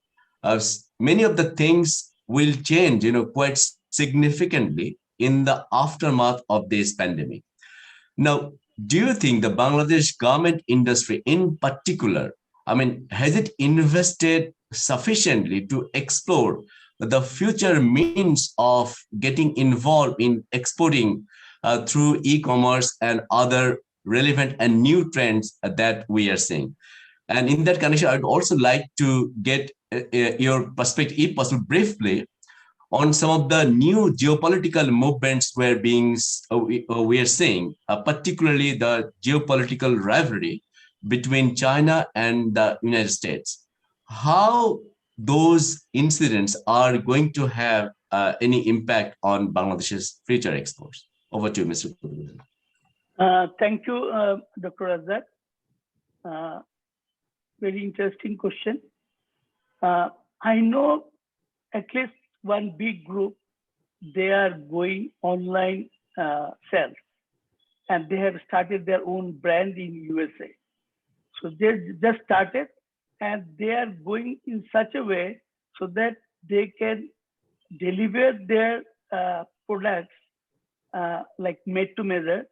many of the things will change, quite significantly in the aftermath of this pandemic. Now, do you think the Bangladesh garment industry in particular, has it invested sufficiently to explore the future means of getting involved in exporting through e-commerce and other relevant and new trends that we are seeing? And in that connection, I'd also like to get your perspective, if possible, briefly, on some of the new geopolitical movements we are seeing, particularly the geopolitical rivalry between China and the United States. How those incidents are going to have any impact on Bangladesh's future exports? Over to you, Mr. Kutubuddin. Thank you, Dr. Razzaque. Very interesting question. I know at least one big group, they are going online sales, and they have started their own brand in USA. So they just started, and they are going in such a way so that they can deliver their products like made to measure.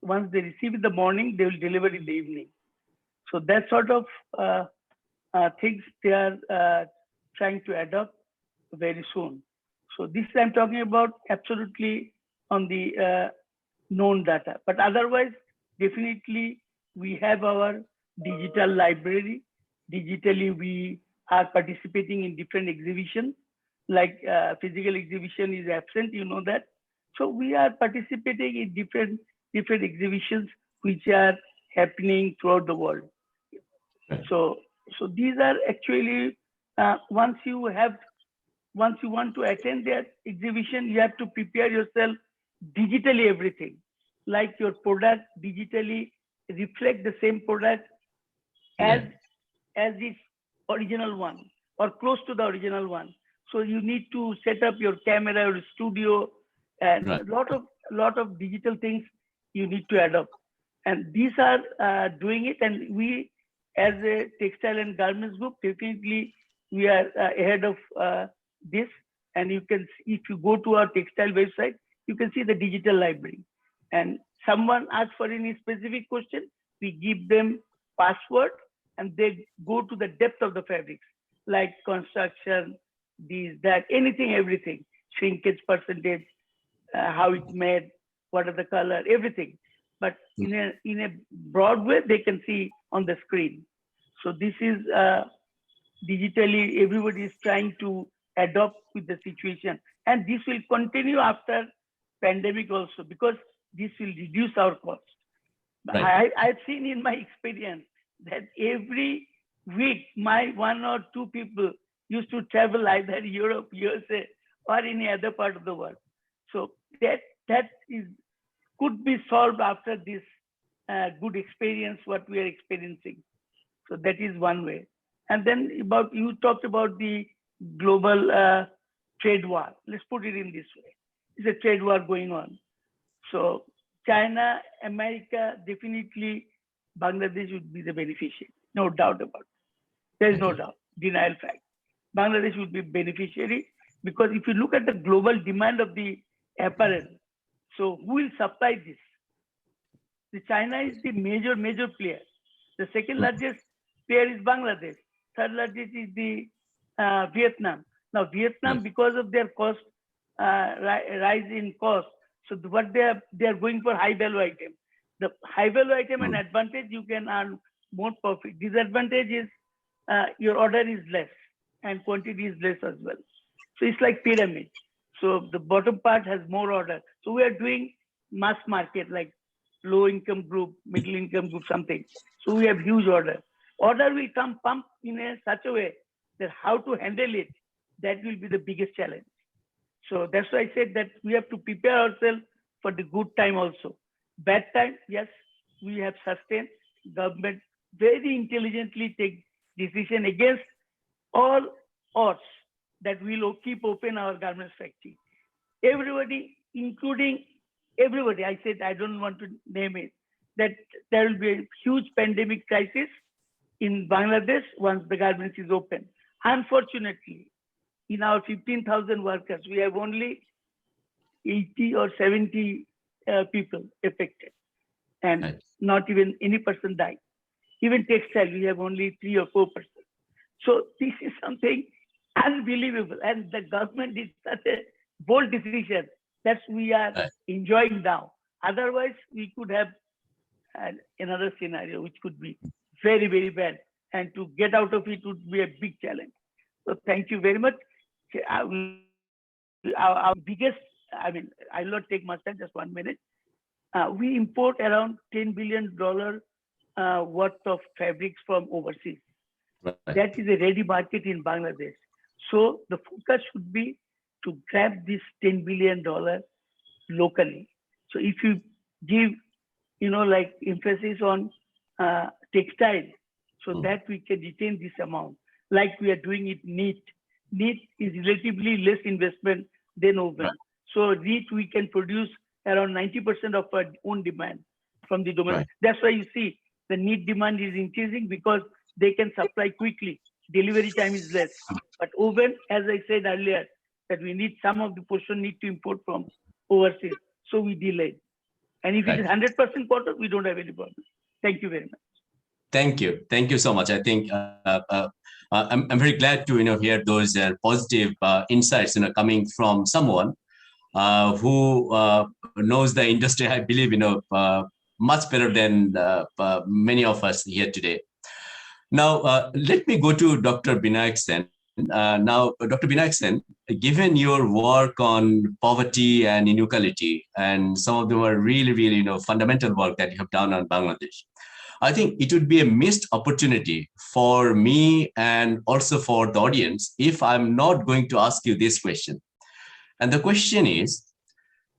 Once they receive in the morning, they will deliver in the evening. So that sort of things they are trying to adopt very soon. So this I'm talking about absolutely on the known data. But otherwise, definitely we have our digital library. Digitally, we are participating in different exhibitions. Like physical exhibition is absent, you know that. So we are participating in different exhibitions which are happening throughout the world. So these are actually once you want to attend that exhibition, you have to prepare yourself digitally everything. Like your product digitally reflect the same product as its original one or close to the original one. So you need to set up your camera or studio and a lot of digital things you need to adopt. And these are doing it, and we as a textile and garments group, definitely we are ahead of this. And you can, if you go to our textile website, you can see the digital library. And someone asks for any specific question, we give them password, and they go to the depth of the fabrics, like construction, these, that, anything, everything, shrinkage percentage, how it's made, what are the color, everything. But in a broad way, they can see on the screen. So this is digitally, everybody is trying to adopt with the situation. And this will continue after pandemic also, because this will reduce our cost. Right. I've seen in my experience that every week, my 1 or 2 people used to travel either Europe, USA, or any other part of the world. So that could be solved after this good experience, what we are experiencing. So that is one way. And then you talked about the global trade war. Let's put it in this way. It's a trade war going on. So China, America, definitely Bangladesh would be the beneficiary. No doubt about it. There is no doubt, denial fact. Bangladesh would be beneficiary because if you look at the global demand of the apparel, so who will supply this? The China is the major player. The second largest player is Bangladesh. Third largest is the Vietnam. Now Vietnam, because of their cost rise in cost, so what they are going for high value item. The high value item and advantage, you can earn more profit. Disadvantage is your order is less and quantity is less as well. So it's like pyramid. So the bottom part has more order. So we are doing mass market like low income group, middle income group, something. So we have huge order. Order will come pump in such a way that how to handle it, that will be the biggest challenge. So that's why I said that we have to prepare ourselves for the good time also. Bad time, yes, we have sustained. Government very intelligently take decision against all odds that we will keep open our garments factory. Everybody, including everybody, I said I don't want to name it, that there will be a huge pandemic crisis in Bangladesh once the garments is open. Unfortunately, in our 15,000 workers, we have only 80 or 70 people affected, and not even any person died. Even textile, we have only 3 or 4%. So this is something unbelievable, and the government did such a bold decision that we are enjoying now. Otherwise, we could have another scenario which could be very bad, and to get out of it would be a big challenge. So thank you very much. Our biggest, I mean, I will not take much time, just 1 minute. We import around $10 billion worth of fabrics from overseas. That is a ready market in Bangladesh. So the focus should be to grab this $10 billion locally. So if you give, like emphasis on textile, so that we can retain this amount, like we are doing it knit. Knit is relatively less investment than woven. So knit we can produce around 90% of our own demand from the domestic. That's why you see the knit demand is increasing because they can supply quickly. Delivery time is less. But woven, as I said earlier, that we need some of the portion need to import from overseas. So we delayed. And if it is 100% cotton, we don't have any problem. Thank you very much. Thank you. Thank you so much. I think I'm very glad to hear those positive insights coming from someone who knows the industry. I believe much better than many of us here today. Now let me go to Dr. Binayak Sen. Now, Dr. Binayak Sen, given your work on poverty and inequality, and some of them are really fundamental work that you have done on Bangladesh, I think it would be a missed opportunity for me and also for the audience if I'm not going to ask you this question. And the question is,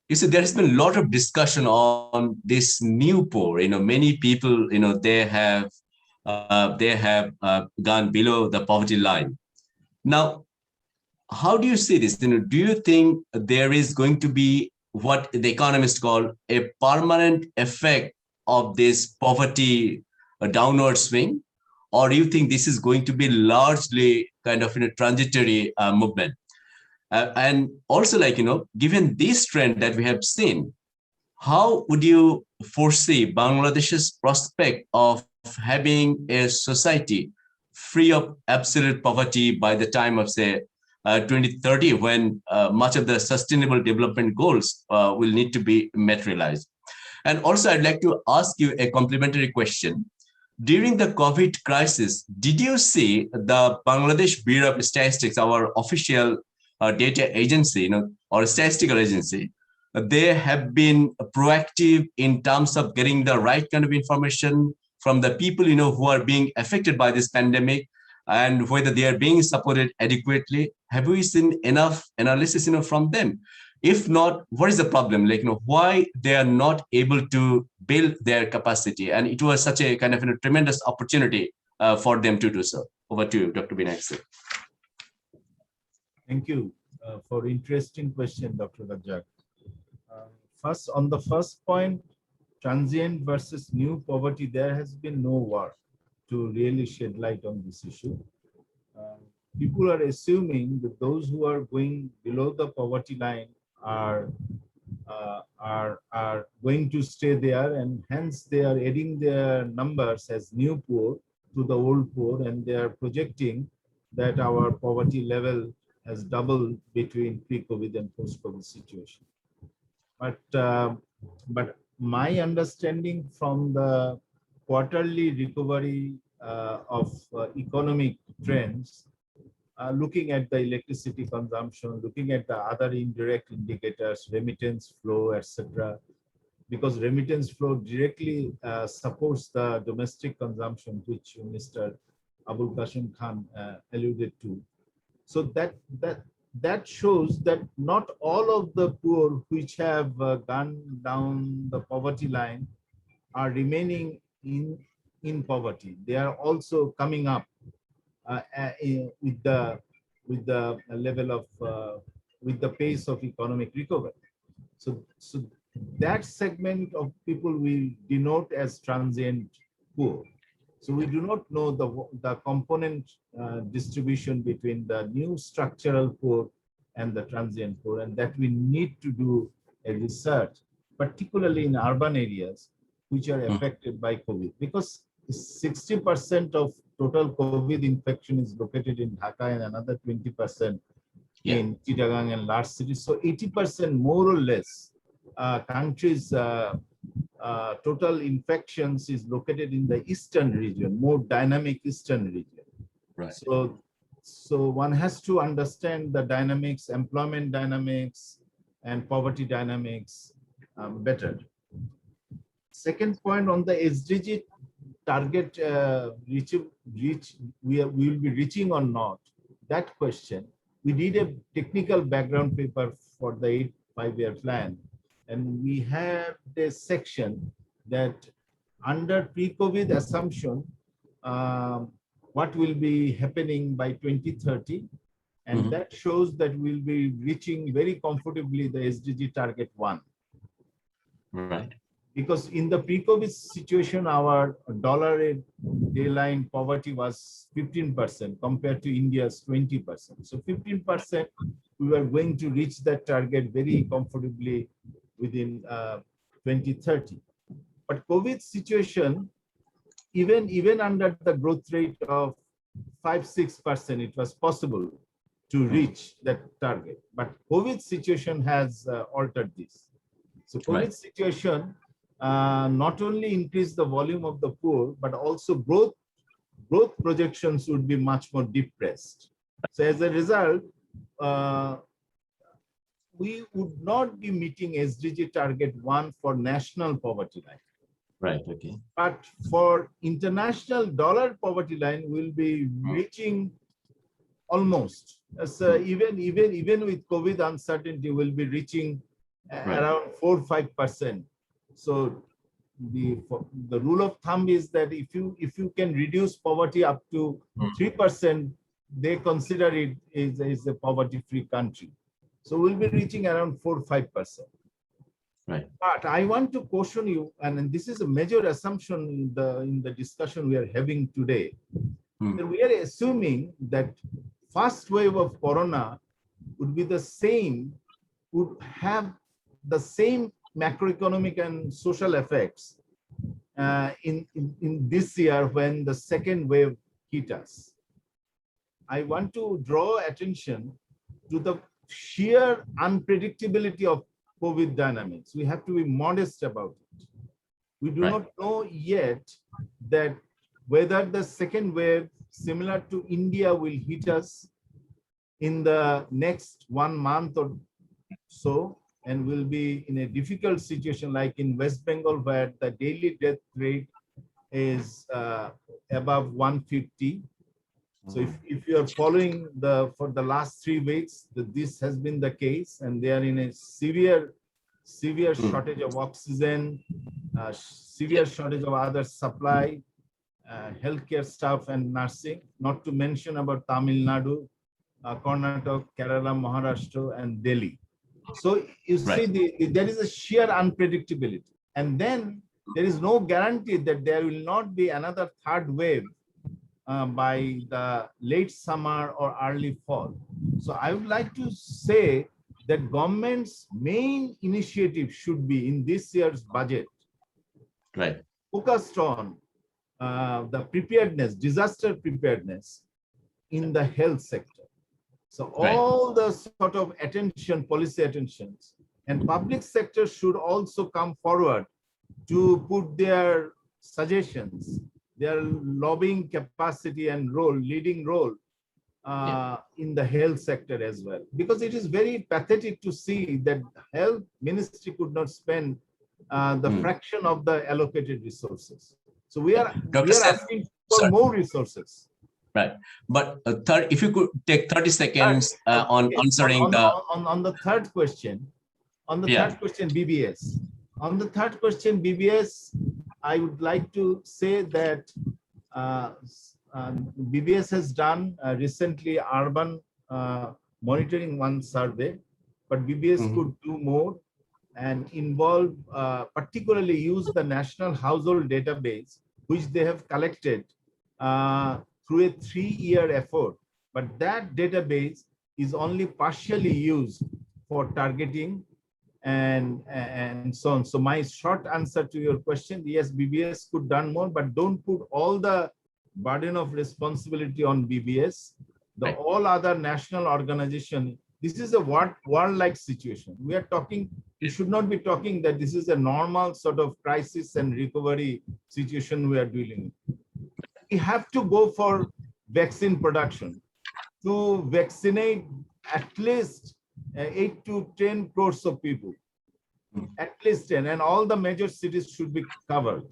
you see, there has been a lot of discussion on this new poor. Many people, they have gone below the poverty line. Now, how do you see this? Do you think there is going to be what the economists call a permanent effect of this poverty downward swing, or do you think this is going to be largely kind of transitory movement? And also, given this trend that we have seen, how would you foresee Bangladesh's prospect of having a society free of absolute poverty by the time of, say, 2030, when much of the sustainable development goals will need to be materialized? And also, I'd like to ask you a complementary question. During the COVID crisis, did you see the Bangladesh Bureau of Statistics, our official data agency, or statistical agency, they have been proactive in terms of getting the right kind of information from the people, who are being affected by this pandemic, and whether they are being supported adequately? Have we seen enough analysis, from them? If not, what is the problem? Why they are not able to build their capacity? And it was such a kind of tremendous opportunity for them to do so. Over to you, Dr. Binayak. Thank you for interesting question, Dr. Razzaque. First, on the first point, transient versus new poverty, there has been no work to really shed light on this issue. People are assuming that those who are going below the poverty line are going to stay there, and hence they are adding their numbers as new poor to the old poor, and they are projecting that our poverty level has doubled between pre-COVID and post-COVID situation. But my understanding from the quarterly recovery of economic trends, looking at the electricity consumption, looking at the other indirect indicators, remittance flow, etc., because remittance flow directly supports the domestic consumption, which Mr. Abul Kasem Khan alluded to. So that shows that not all of the poor which have gone down the poverty line are remaining in poverty. They are also coming up with the level of with the pace of economic recovery. So that segment of people we denote as transient poor. So we do not know the component distribution between the new structural poor and the transient poor, and that we need to do a research, particularly in urban areas which are affected by COVID, because 60% of total COVID infection is located in Dhaka and another 20% in Chittagong and large cities. So 80% more or less countries' total infections is located in the eastern region, more dynamic eastern region. Right. So one has to understand the dynamics, employment dynamics, and poverty dynamics better. Second point on the SDG target we will be reaching or not, that question, we did a technical background paper for the 5-year plan, and we have a section that under pre-COVID assumption, what will be happening by 2030, and that shows that we'll be reaching very comfortably the SDG target 1. Right. Because in the pre-COVID situation, our dollar a day line poverty was 15% compared to India's 20%. So 15%, we were going to reach that target very comfortably within 2030. But COVID situation, even under the growth rate of 5-6%, it was possible to reach that target. But COVID situation has altered this. So COVID situation not only increased the volume of the poor, but also growth projections would be much more depressed. So as a result, we would not be meeting SDG target 1 for national poverty line. Right. Okay. But for international dollar poverty line, we'll be reaching almost. Even with COVID uncertainty, we'll be reaching around 4-5%. So the rule of thumb is that if you can reduce poverty up to 3%, they consider it is a poverty-free country. So we'll be reaching around 4-5%. Right. But I want to caution you, and this is a major assumption in the discussion we are having today. That we are assuming that first wave of corona would be the same, would have the same macroeconomic and social effects in this year when the second wave hit us. I want to draw attention to the sheer unpredictability of COVID dynamics. We have to be modest about it. We do not know yet that whether the second wave, similar to India, will hit us in the next 1 month or so, and will be in a difficult situation like in West Bengal, where the daily death rate is above 150. So if you are following for the last 3 weeks, this has been the case, and they are in a severe shortage of oxygen, severe shortage of other supply, healthcare staff and nursing, not to mention about Tamil Nadu, Karnataka, Kerala, Maharashtra, and Delhi. So you see, there is a sheer unpredictability. And then there is no guarantee that there will not be another third wave by the late summer or early fall. So I would like to say that government's main initiative should be in this year's budget, Right. focused on the preparedness, disaster preparedness in the health sector. So all the sort of attention, policy attentions, and public sector should also come forward to put their suggestions, their lobbying capacity and role, leading role in the health sector as well. Because it is very pathetic to see that health ministry could not spend the fraction of the allocated resources. So we are asking for more resources. Right, but if you could take 30 seconds on answering on the third question, BBS. On the third question, BBS, I would like to say that BBS has done recently urban monitoring one survey, but BBS could do more and involve, particularly use the National Household Database, which they have collected through a 3-year effort. But that database is only partially used for targeting and so on. So my short answer to your question, yes, BBS could done more, but don't put all the burden of responsibility on BBS. All other national organization, this is a war-like situation. We are talking, we should not be talking that this is a normal sort of crisis and recovery situation we are dealing with. We have to go for vaccine production to vaccinate at least 8 to 10 crores of people, at least 10, and all the major cities should be covered.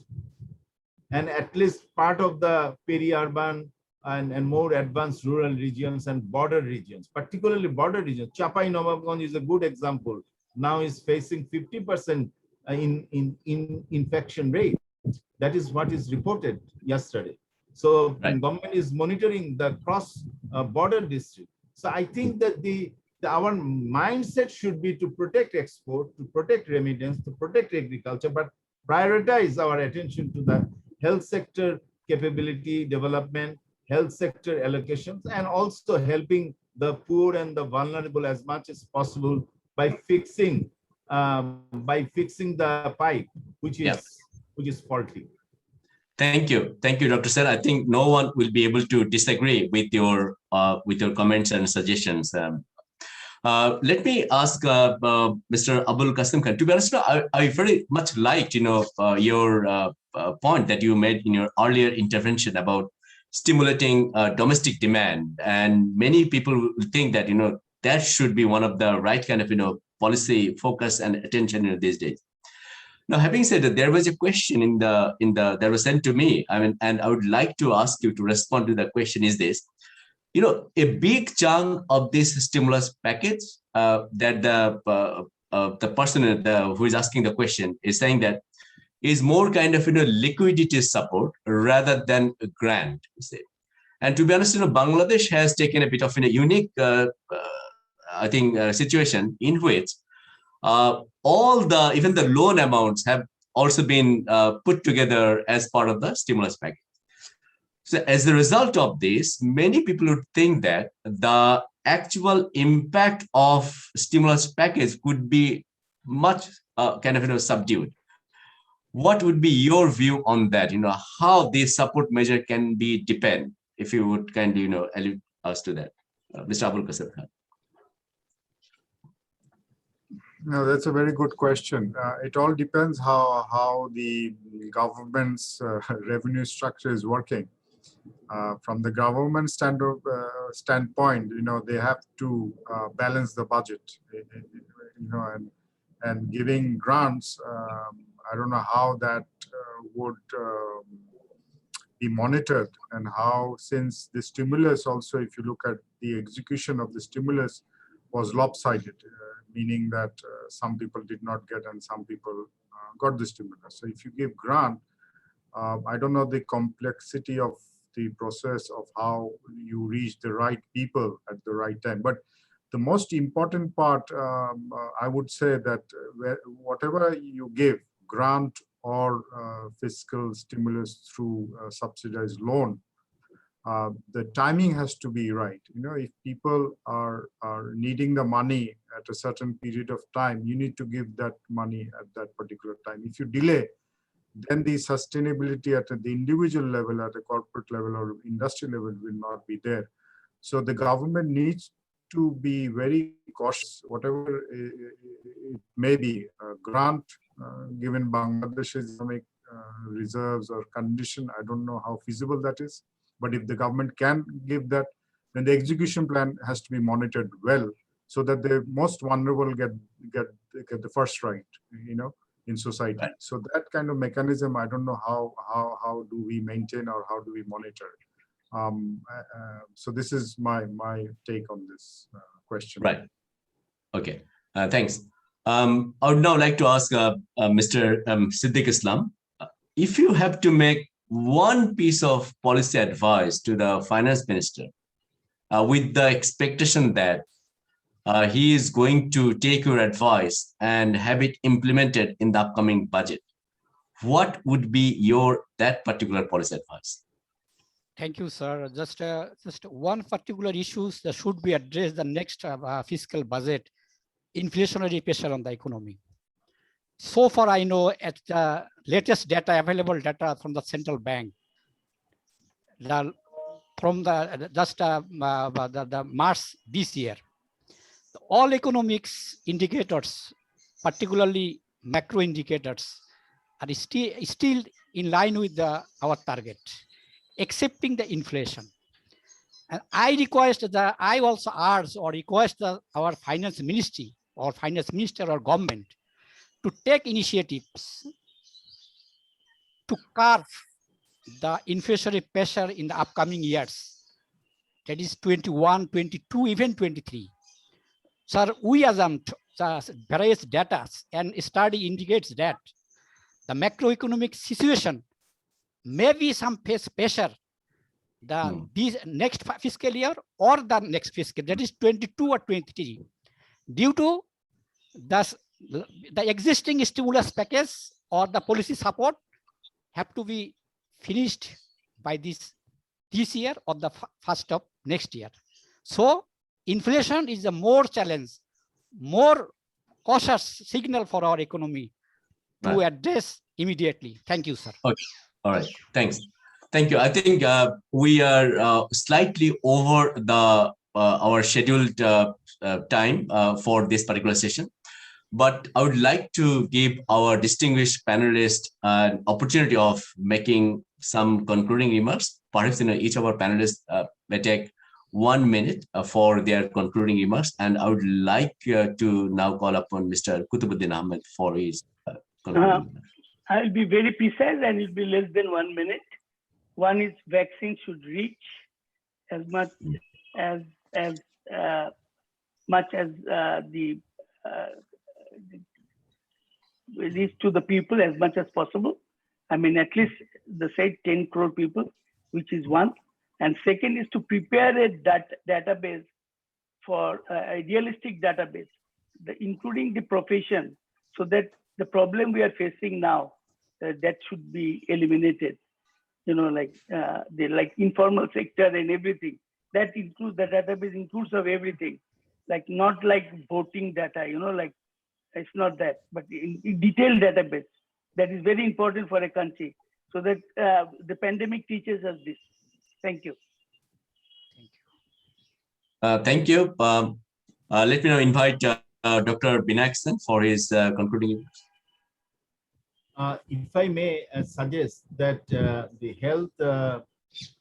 And at least part of the peri-urban and more advanced rural regions and border regions, particularly border regions. Chapai Nawabganj is a good example. Now is facing 50% in infection rate. That is what is reported yesterday. So government is monitoring the cross-border district. So I think that our mindset should be to protect export, to protect remittance, to protect agriculture, but prioritize our attention to the health sector capability development, health sector allocations, and also helping the poor and the vulnerable as much as possible by fixing the pipe, which is faulty. Thank you, Dr. Sir. I think no one will be able to disagree with your comments and suggestions. Let me ask Mr. Abul Kasem Khan. To be honest, I very much liked your point that you made in your earlier intervention about stimulating domestic demand, and many people think that that should be one of the right kind of policy focus and attention these days. Now, having said that, there was a question that was sent to me. I mean, and I would like to ask you to respond to the question. Is this, a big chunk of this stimulus package that the person who is asking the question is saying that is more kind of liquidity support rather than a grant. And to be honest, Bangladesh has taken a bit of a unique, I think, situation in which even the loan amounts have also been put together as part of the stimulus package. So as a result of this, many people would think that the actual impact of stimulus package could be much subdued. What would be your view on that? How this support measure can be depend, if you would kindly allude us to that, Mr. Abul Kasem Khan. No, that's a very good question. It all depends how the government's revenue structure is working. From the government standpoint, they have to balance the budget, and giving grants. I don't know how that would be monitored, and how, since the stimulus also, if you look at the execution of the stimulus, was lopsided, meaning that some people did not get and some people got the stimulus. So if you give grant, I don't know the complexity of the process of how you reach the right people at the right time. But the most important part, I would say that whatever you give, grant or fiscal stimulus through subsidized loan, the timing has to be right. If people are needing the money at a certain period of time, you need to give that money at that particular time. If you delay, then the sustainability at the individual level, at a corporate level or industry level will not be there. So the government needs to be very cautious, whatever it may be, a grant given Bangladesh's economic reserves or condition. I don't know how feasible that is, but if the government can give that, then the execution plan has to be monitored well, so that the most vulnerable get the first right, in society. Right. So that kind of mechanism, I don't know how do we maintain or how do we monitor. So this is my take on this question. Right. Okay. Thanks. I would now like to ask Mr. Siddique Islam, if you have to make one piece of policy advice to the finance minister with the expectation that he is going to take your advice and have it implemented in the upcoming budget, what would be that particular policy advice? Thank you, sir. Just one particular issue that should be addressed the next fiscal budget: inflationary pressure on the economy. So far, I know at the latest data, available data from the central bank, from the March this year, all economics indicators, particularly macro indicators, are still in line with our target, excepting the inflation. And I also urge or request our finance ministry or finance minister or government to take initiatives to curb the inflationary pressure in the upcoming years, that is 21, 22, even 23. Sir, we assume various data and study indicates that the macroeconomic situation may be some pressure this next fiscal year or the next fiscal, that is 22 or 23, due to the existing stimulus package or the policy support have to be finished by this year or the first of next year. So inflation is a more challenge, more cautious signal for our economy to address immediately. Thank you, sir. Okay. All right. Thanks. Thank you. I think we are slightly over our scheduled time for this particular session. But I would like to give our distinguished panelists an opportunity of making some concluding remarks. Perhaps each of our panelists may take 1 minute for their concluding remarks. And I would like to now call upon Mr. Kutubuddin Ahmed for his concluding remarks. I'll be very precise and it'll be less than 1 minute. One is vaccine should reach as much as reach to the people as much as possible. I mean, at least the said 10 crore people, which is one. And second is to prepare a database for a realistic database, including the profession, so that the problem we are facing now, that should be eliminated. Like the informal sector and everything. That includes, the database includes of everything. Like not like voting data, like it's not that, but in detailed database. That is very important for a country. So that the pandemic teaches us this. Thank you. Thank you. Let me now invite Dr. Binayak for his concluding remarks. If I may suggest that the Health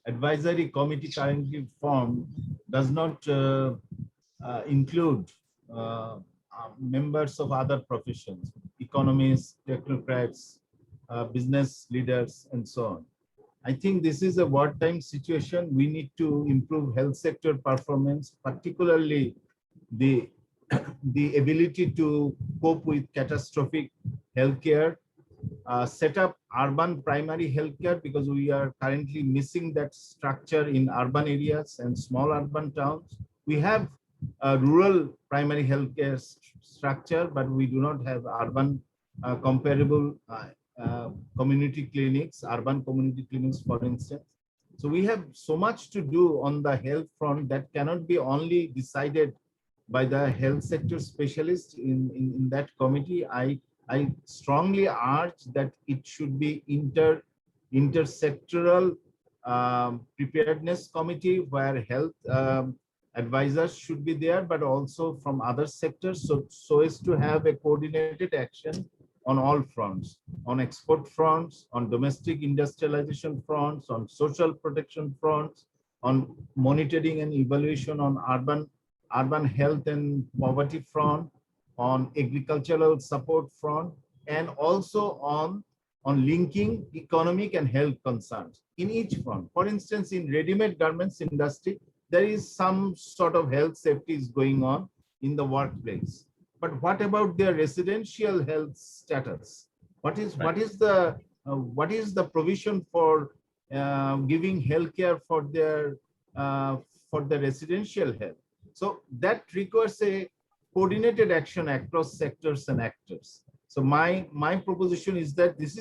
Advisory Committee currently formed does not include members of other professions, economists, technocrats, business leaders, and so on. I think this is a wartime situation. We need to improve health sector performance, particularly the ability to cope with catastrophic healthcare, set up urban primary healthcare, because we are currently missing that structure in urban areas and small urban towns. We have a rural primary healthcare structure, but we do not have urban comparable community clinics, urban community clinics, for instance. So we have so much to do on the health front that cannot be only decided by the health sector specialists in that committee. I strongly urge that it should be intersectoral preparedness committee where health advisors should be there, but also from other sectors, so as to have a coordinated action on all fronts, on export fronts, on domestic industrialization fronts, on social protection fronts, on monitoring and evaluation on urban health and poverty front, on agricultural support front, and also on linking economic and health concerns in each front. For instance, in ready-made garments industry, there is some sort of health safety is going on in the workplace. But what about their residential health status? What is the provision for giving healthcare for their residential health? So that requires a coordinated action across sectors and actors. So my proposition is that this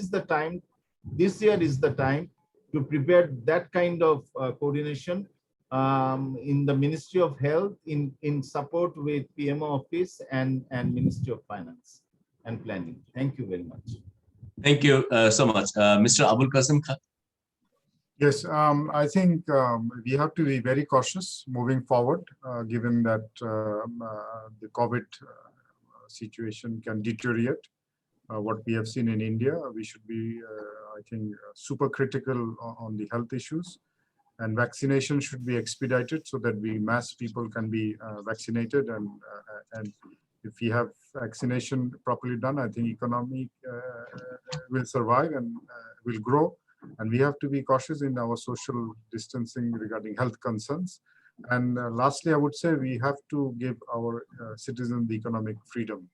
year is the time to prepare that kind of coordination in the Ministry of Health in support with PMO office and Ministry of Finance and Planning. Thank you very much. Thank you so much. Mr. Abul Kasem Khan. Yes, I think we have to be very cautious moving forward, given that the COVID situation can deteriorate. What we have seen in India, we should be, I think, super critical on the health issues, and vaccination should be expedited so that mass people can be vaccinated, and if we have vaccination properly done, I think economy will survive and will grow. And we have to be cautious in our social distancing regarding health concerns. And lastly, I would say we have to give our citizens the economic freedom,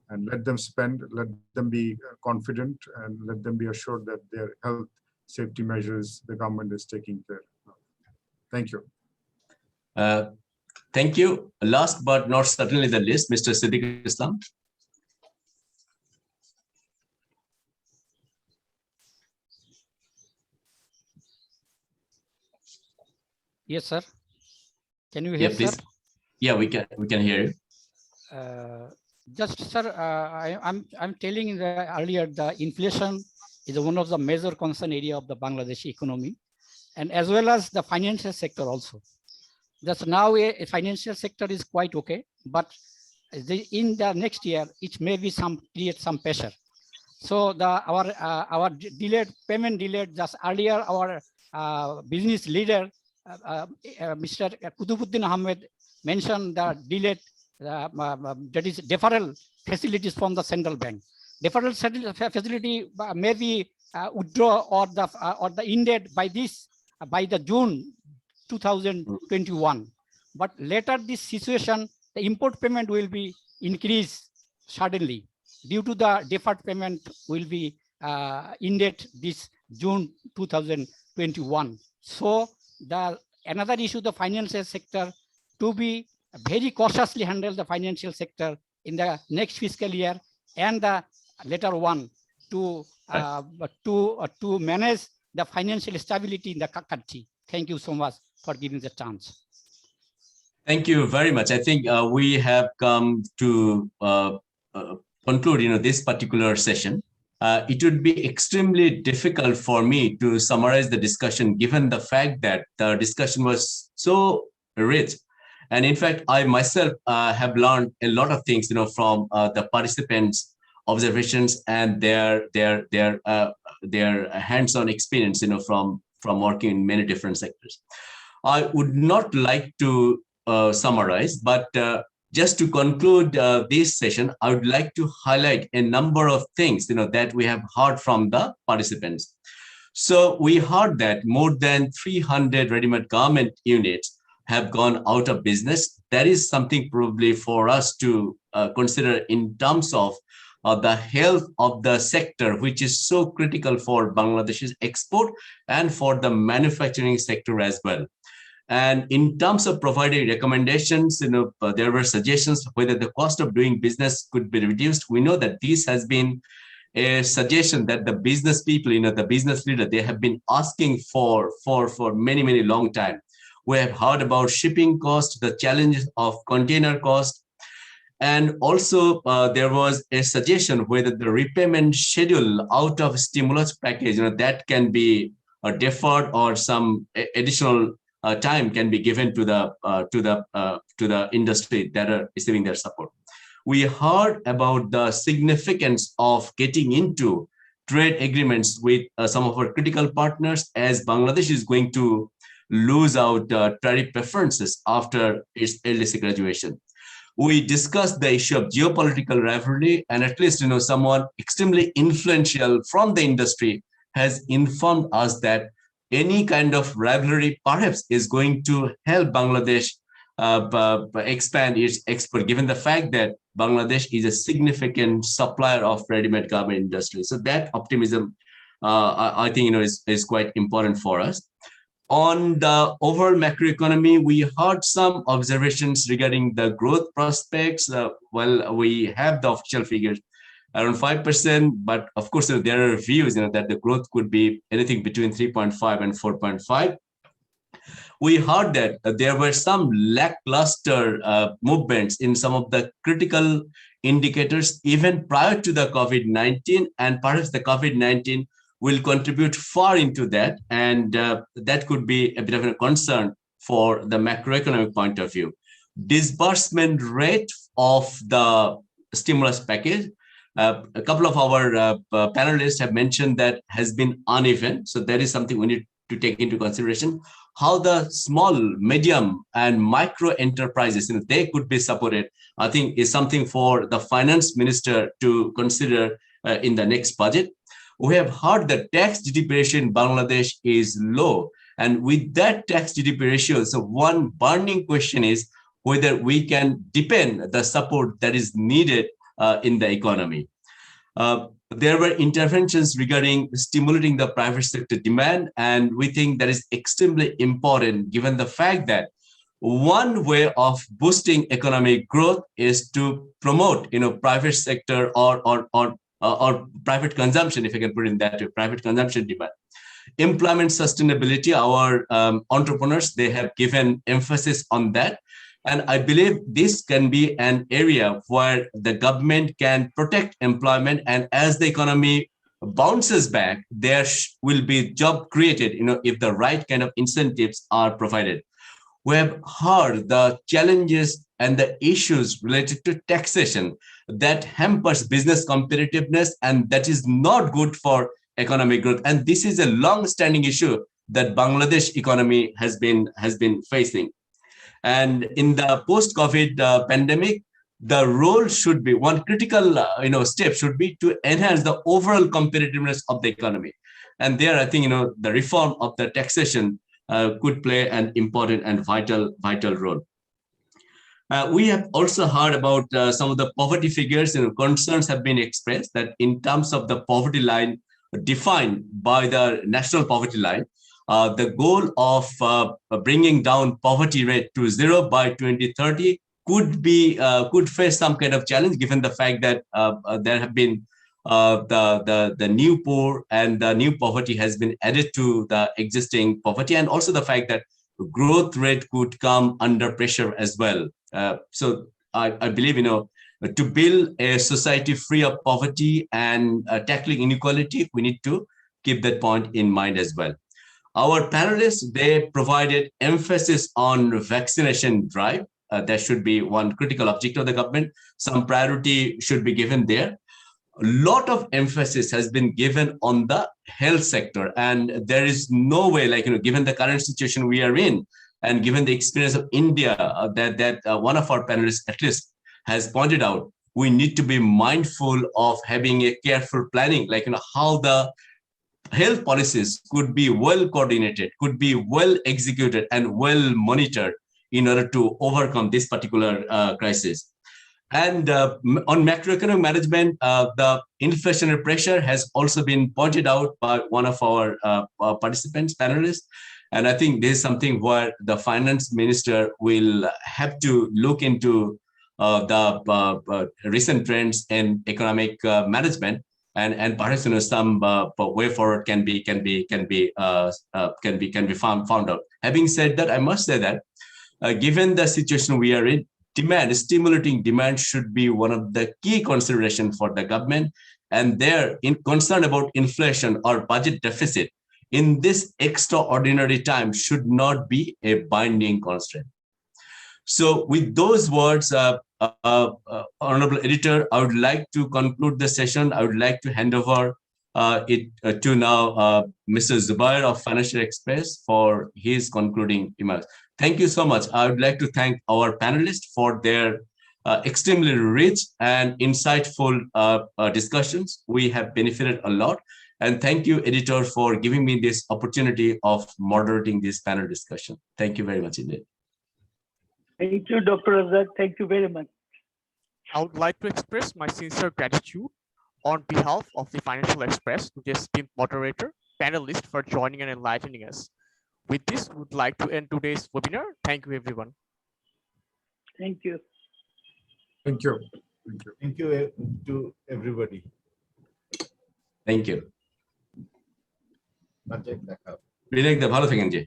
and let them spend, let them be confident, and let them be assured that their health safety measures the government is taking care of. Thank you. Thank you. Last but not certainly the least, Mr. Siddique Islam. Yes, sir. Can you hear, please. sir? Yeah, we can hear you. Just, sir, I'm telling earlier the inflation is one of the major concern area of the Bangladeshi economy, and as well as the financial sector also. Just now, a financial sector is quite okay, but in the next year, it may be create some pressure. So our payment delayed. Just earlier, our business leader, Mr. Kutubuddin Ahmed, mentioned the delayed that is deferral facilities from the central bank. Deferral facility may be withdraw or the ended by the June 2021. But later this situation, the import payment will be increased suddenly due to the deferred payment will be ended this June 2021. So another issue, the financial sector, to be very cautiously handle the financial sector in the next fiscal year and the later one to manage the financial stability in the country. Thank you so much for giving the chance. Thank you very much. I think we have come to conclude, this particular session. It would be extremely difficult for me to summarize the discussion, given the fact that the discussion was so rich. And in fact, I myself have learned a lot of things, from the participants' observations and their hands-on experience, from working in many different sectors. I would not like to summarize, but just to conclude this session, I would like to highlight a number of things, that we have heard from the participants. So we heard that more than 300 ready-made garment units have gone out of business. That is something probably for us to consider in terms of the health of the sector, which is so critical for Bangladesh's export and for the manufacturing sector as well. And in terms of providing recommendations, there were suggestions whether the cost of doing business could be reduced. We know that this has been a suggestion that the business people, the business leader, they have been asking for many long time. We have heard about shipping cost, the challenges of container cost, and also there was a suggestion whether the repayment schedule out of stimulus package, that can be deferred, or some additional time can be given to the industry that are receiving their support. We heard about the significance of getting into trade agreements with some of our critical partners, as Bangladesh is going to lose out tariff preferences after its LDC graduation. We discussed the issue of geopolitical rivalry, and at least someone extremely influential from the industry has informed us that any kind of rivalry perhaps is going to help Bangladesh expand its export, given the fact that Bangladesh is a significant supplier of ready-made garment industry. So that optimism, I think, is quite important for us. On the overall macroeconomy, we heard some observations regarding the growth prospects. Well, we have the official figures around 5%, but of course, there are views that the growth could be anything between 3.5 and 4.5. We heard that there were some lackluster movements in some of the critical indicators even prior to the COVID-19, and perhaps the COVID-19 will contribute far into that, and that could be a bit of a concern for the macroeconomic point of view. Disbursement rate of the stimulus package, a couple of our panelists have mentioned that has been uneven, so that is something we need to take into consideration. How the small, medium, and micro enterprises, they could be supported, I think is something for the finance minister to consider in the next budget. We have heard that tax GDP ratio in Bangladesh is low. And with that tax GDP ratio, so one burning question is whether we can deepen the support that is needed in the economy. There were interventions regarding stimulating the private sector demand, and we think that is extremely important given the fact that one way of boosting economic growth is to promote, private sector or private consumption, if I can put it in that way, private consumption demand. Employment sustainability, our entrepreneurs, they have given emphasis on that. And I believe this can be an area where the government can protect employment, and as the economy bounces back, there will be job created, if the right kind of incentives are provided. We have heard the challenges and the issues related to taxation that hampers business competitiveness, and that is not good for economic growth. And this is a long-standing issue that Bangladesh economy has been facing. And in the post-COVID pandemic, the role should be, one critical step should be to enhance the overall competitiveness of the economy. And there, I think, the reform of the taxation could play an important and vital role. We have also heard about some of the poverty figures. Concerns have been expressed that in terms of the poverty line defined by the national poverty line, the goal of bringing down poverty rate to 0 by 2030 could face some kind of challenge, given the fact that there have been the new poor and the new poverty has been added to the existing poverty, and also the fact that growth rate could come under pressure as well. So I believe, to build a society free of poverty and tackling inequality, we need to keep that point in mind as well. Our panelists, they provided emphasis on vaccination drive. That should be one critical objective of the government. Some priority should be given there. A lot of emphasis has been given on the health sector, and there is no way, given the current situation we are in, and given the experience of India, that one of our panelists at least has pointed out, we need to be mindful of having a careful planning, how the health policies could be well coordinated, could be well executed and well monitored in order to overcome this particular crisis. And on macroeconomic management, the inflationary pressure has also been pointed out by one of our participants, panelists. And I think this is something where the finance minister will have to look into the recent trends in economic management and perhaps some way forward can be found out. Having said that, I must say that given the situation we are in, stimulating demand should be one of the key considerations for the government, and their concern about inflation or budget deficit in this extraordinary time should not be a binding constraint. So with those words, Honorable Editor, I would like to conclude the session. I would like to hand over it to now Mr. Zubair of Financial Express for his concluding remarks. Thank you so much. I would like to thank our panelists for their extremely rich and insightful discussions. We have benefited a lot. And thank you, Editor, for giving me this opportunity of moderating this panel discussion. Thank you very much indeed. Thank you, Dr. Razzaque. Thank you very much. I would like to express my sincere gratitude on behalf of the Financial Express to the esteemed moderator, panelists for joining and enlightening us. With this, we would like to end today's webinar. Thank you, everyone. Thank you. Thank you. Thank you. Thank you to everybody. Thank you. Binayak da ভালো থাকেন জি।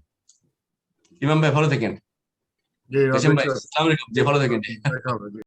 ইমাম ভাই ভালো থাকেন। জি, কাসেম ভাই Razzak sir. আসসালামু আলাইকুম জি ভালো থাকেন জি। দেখা হবে।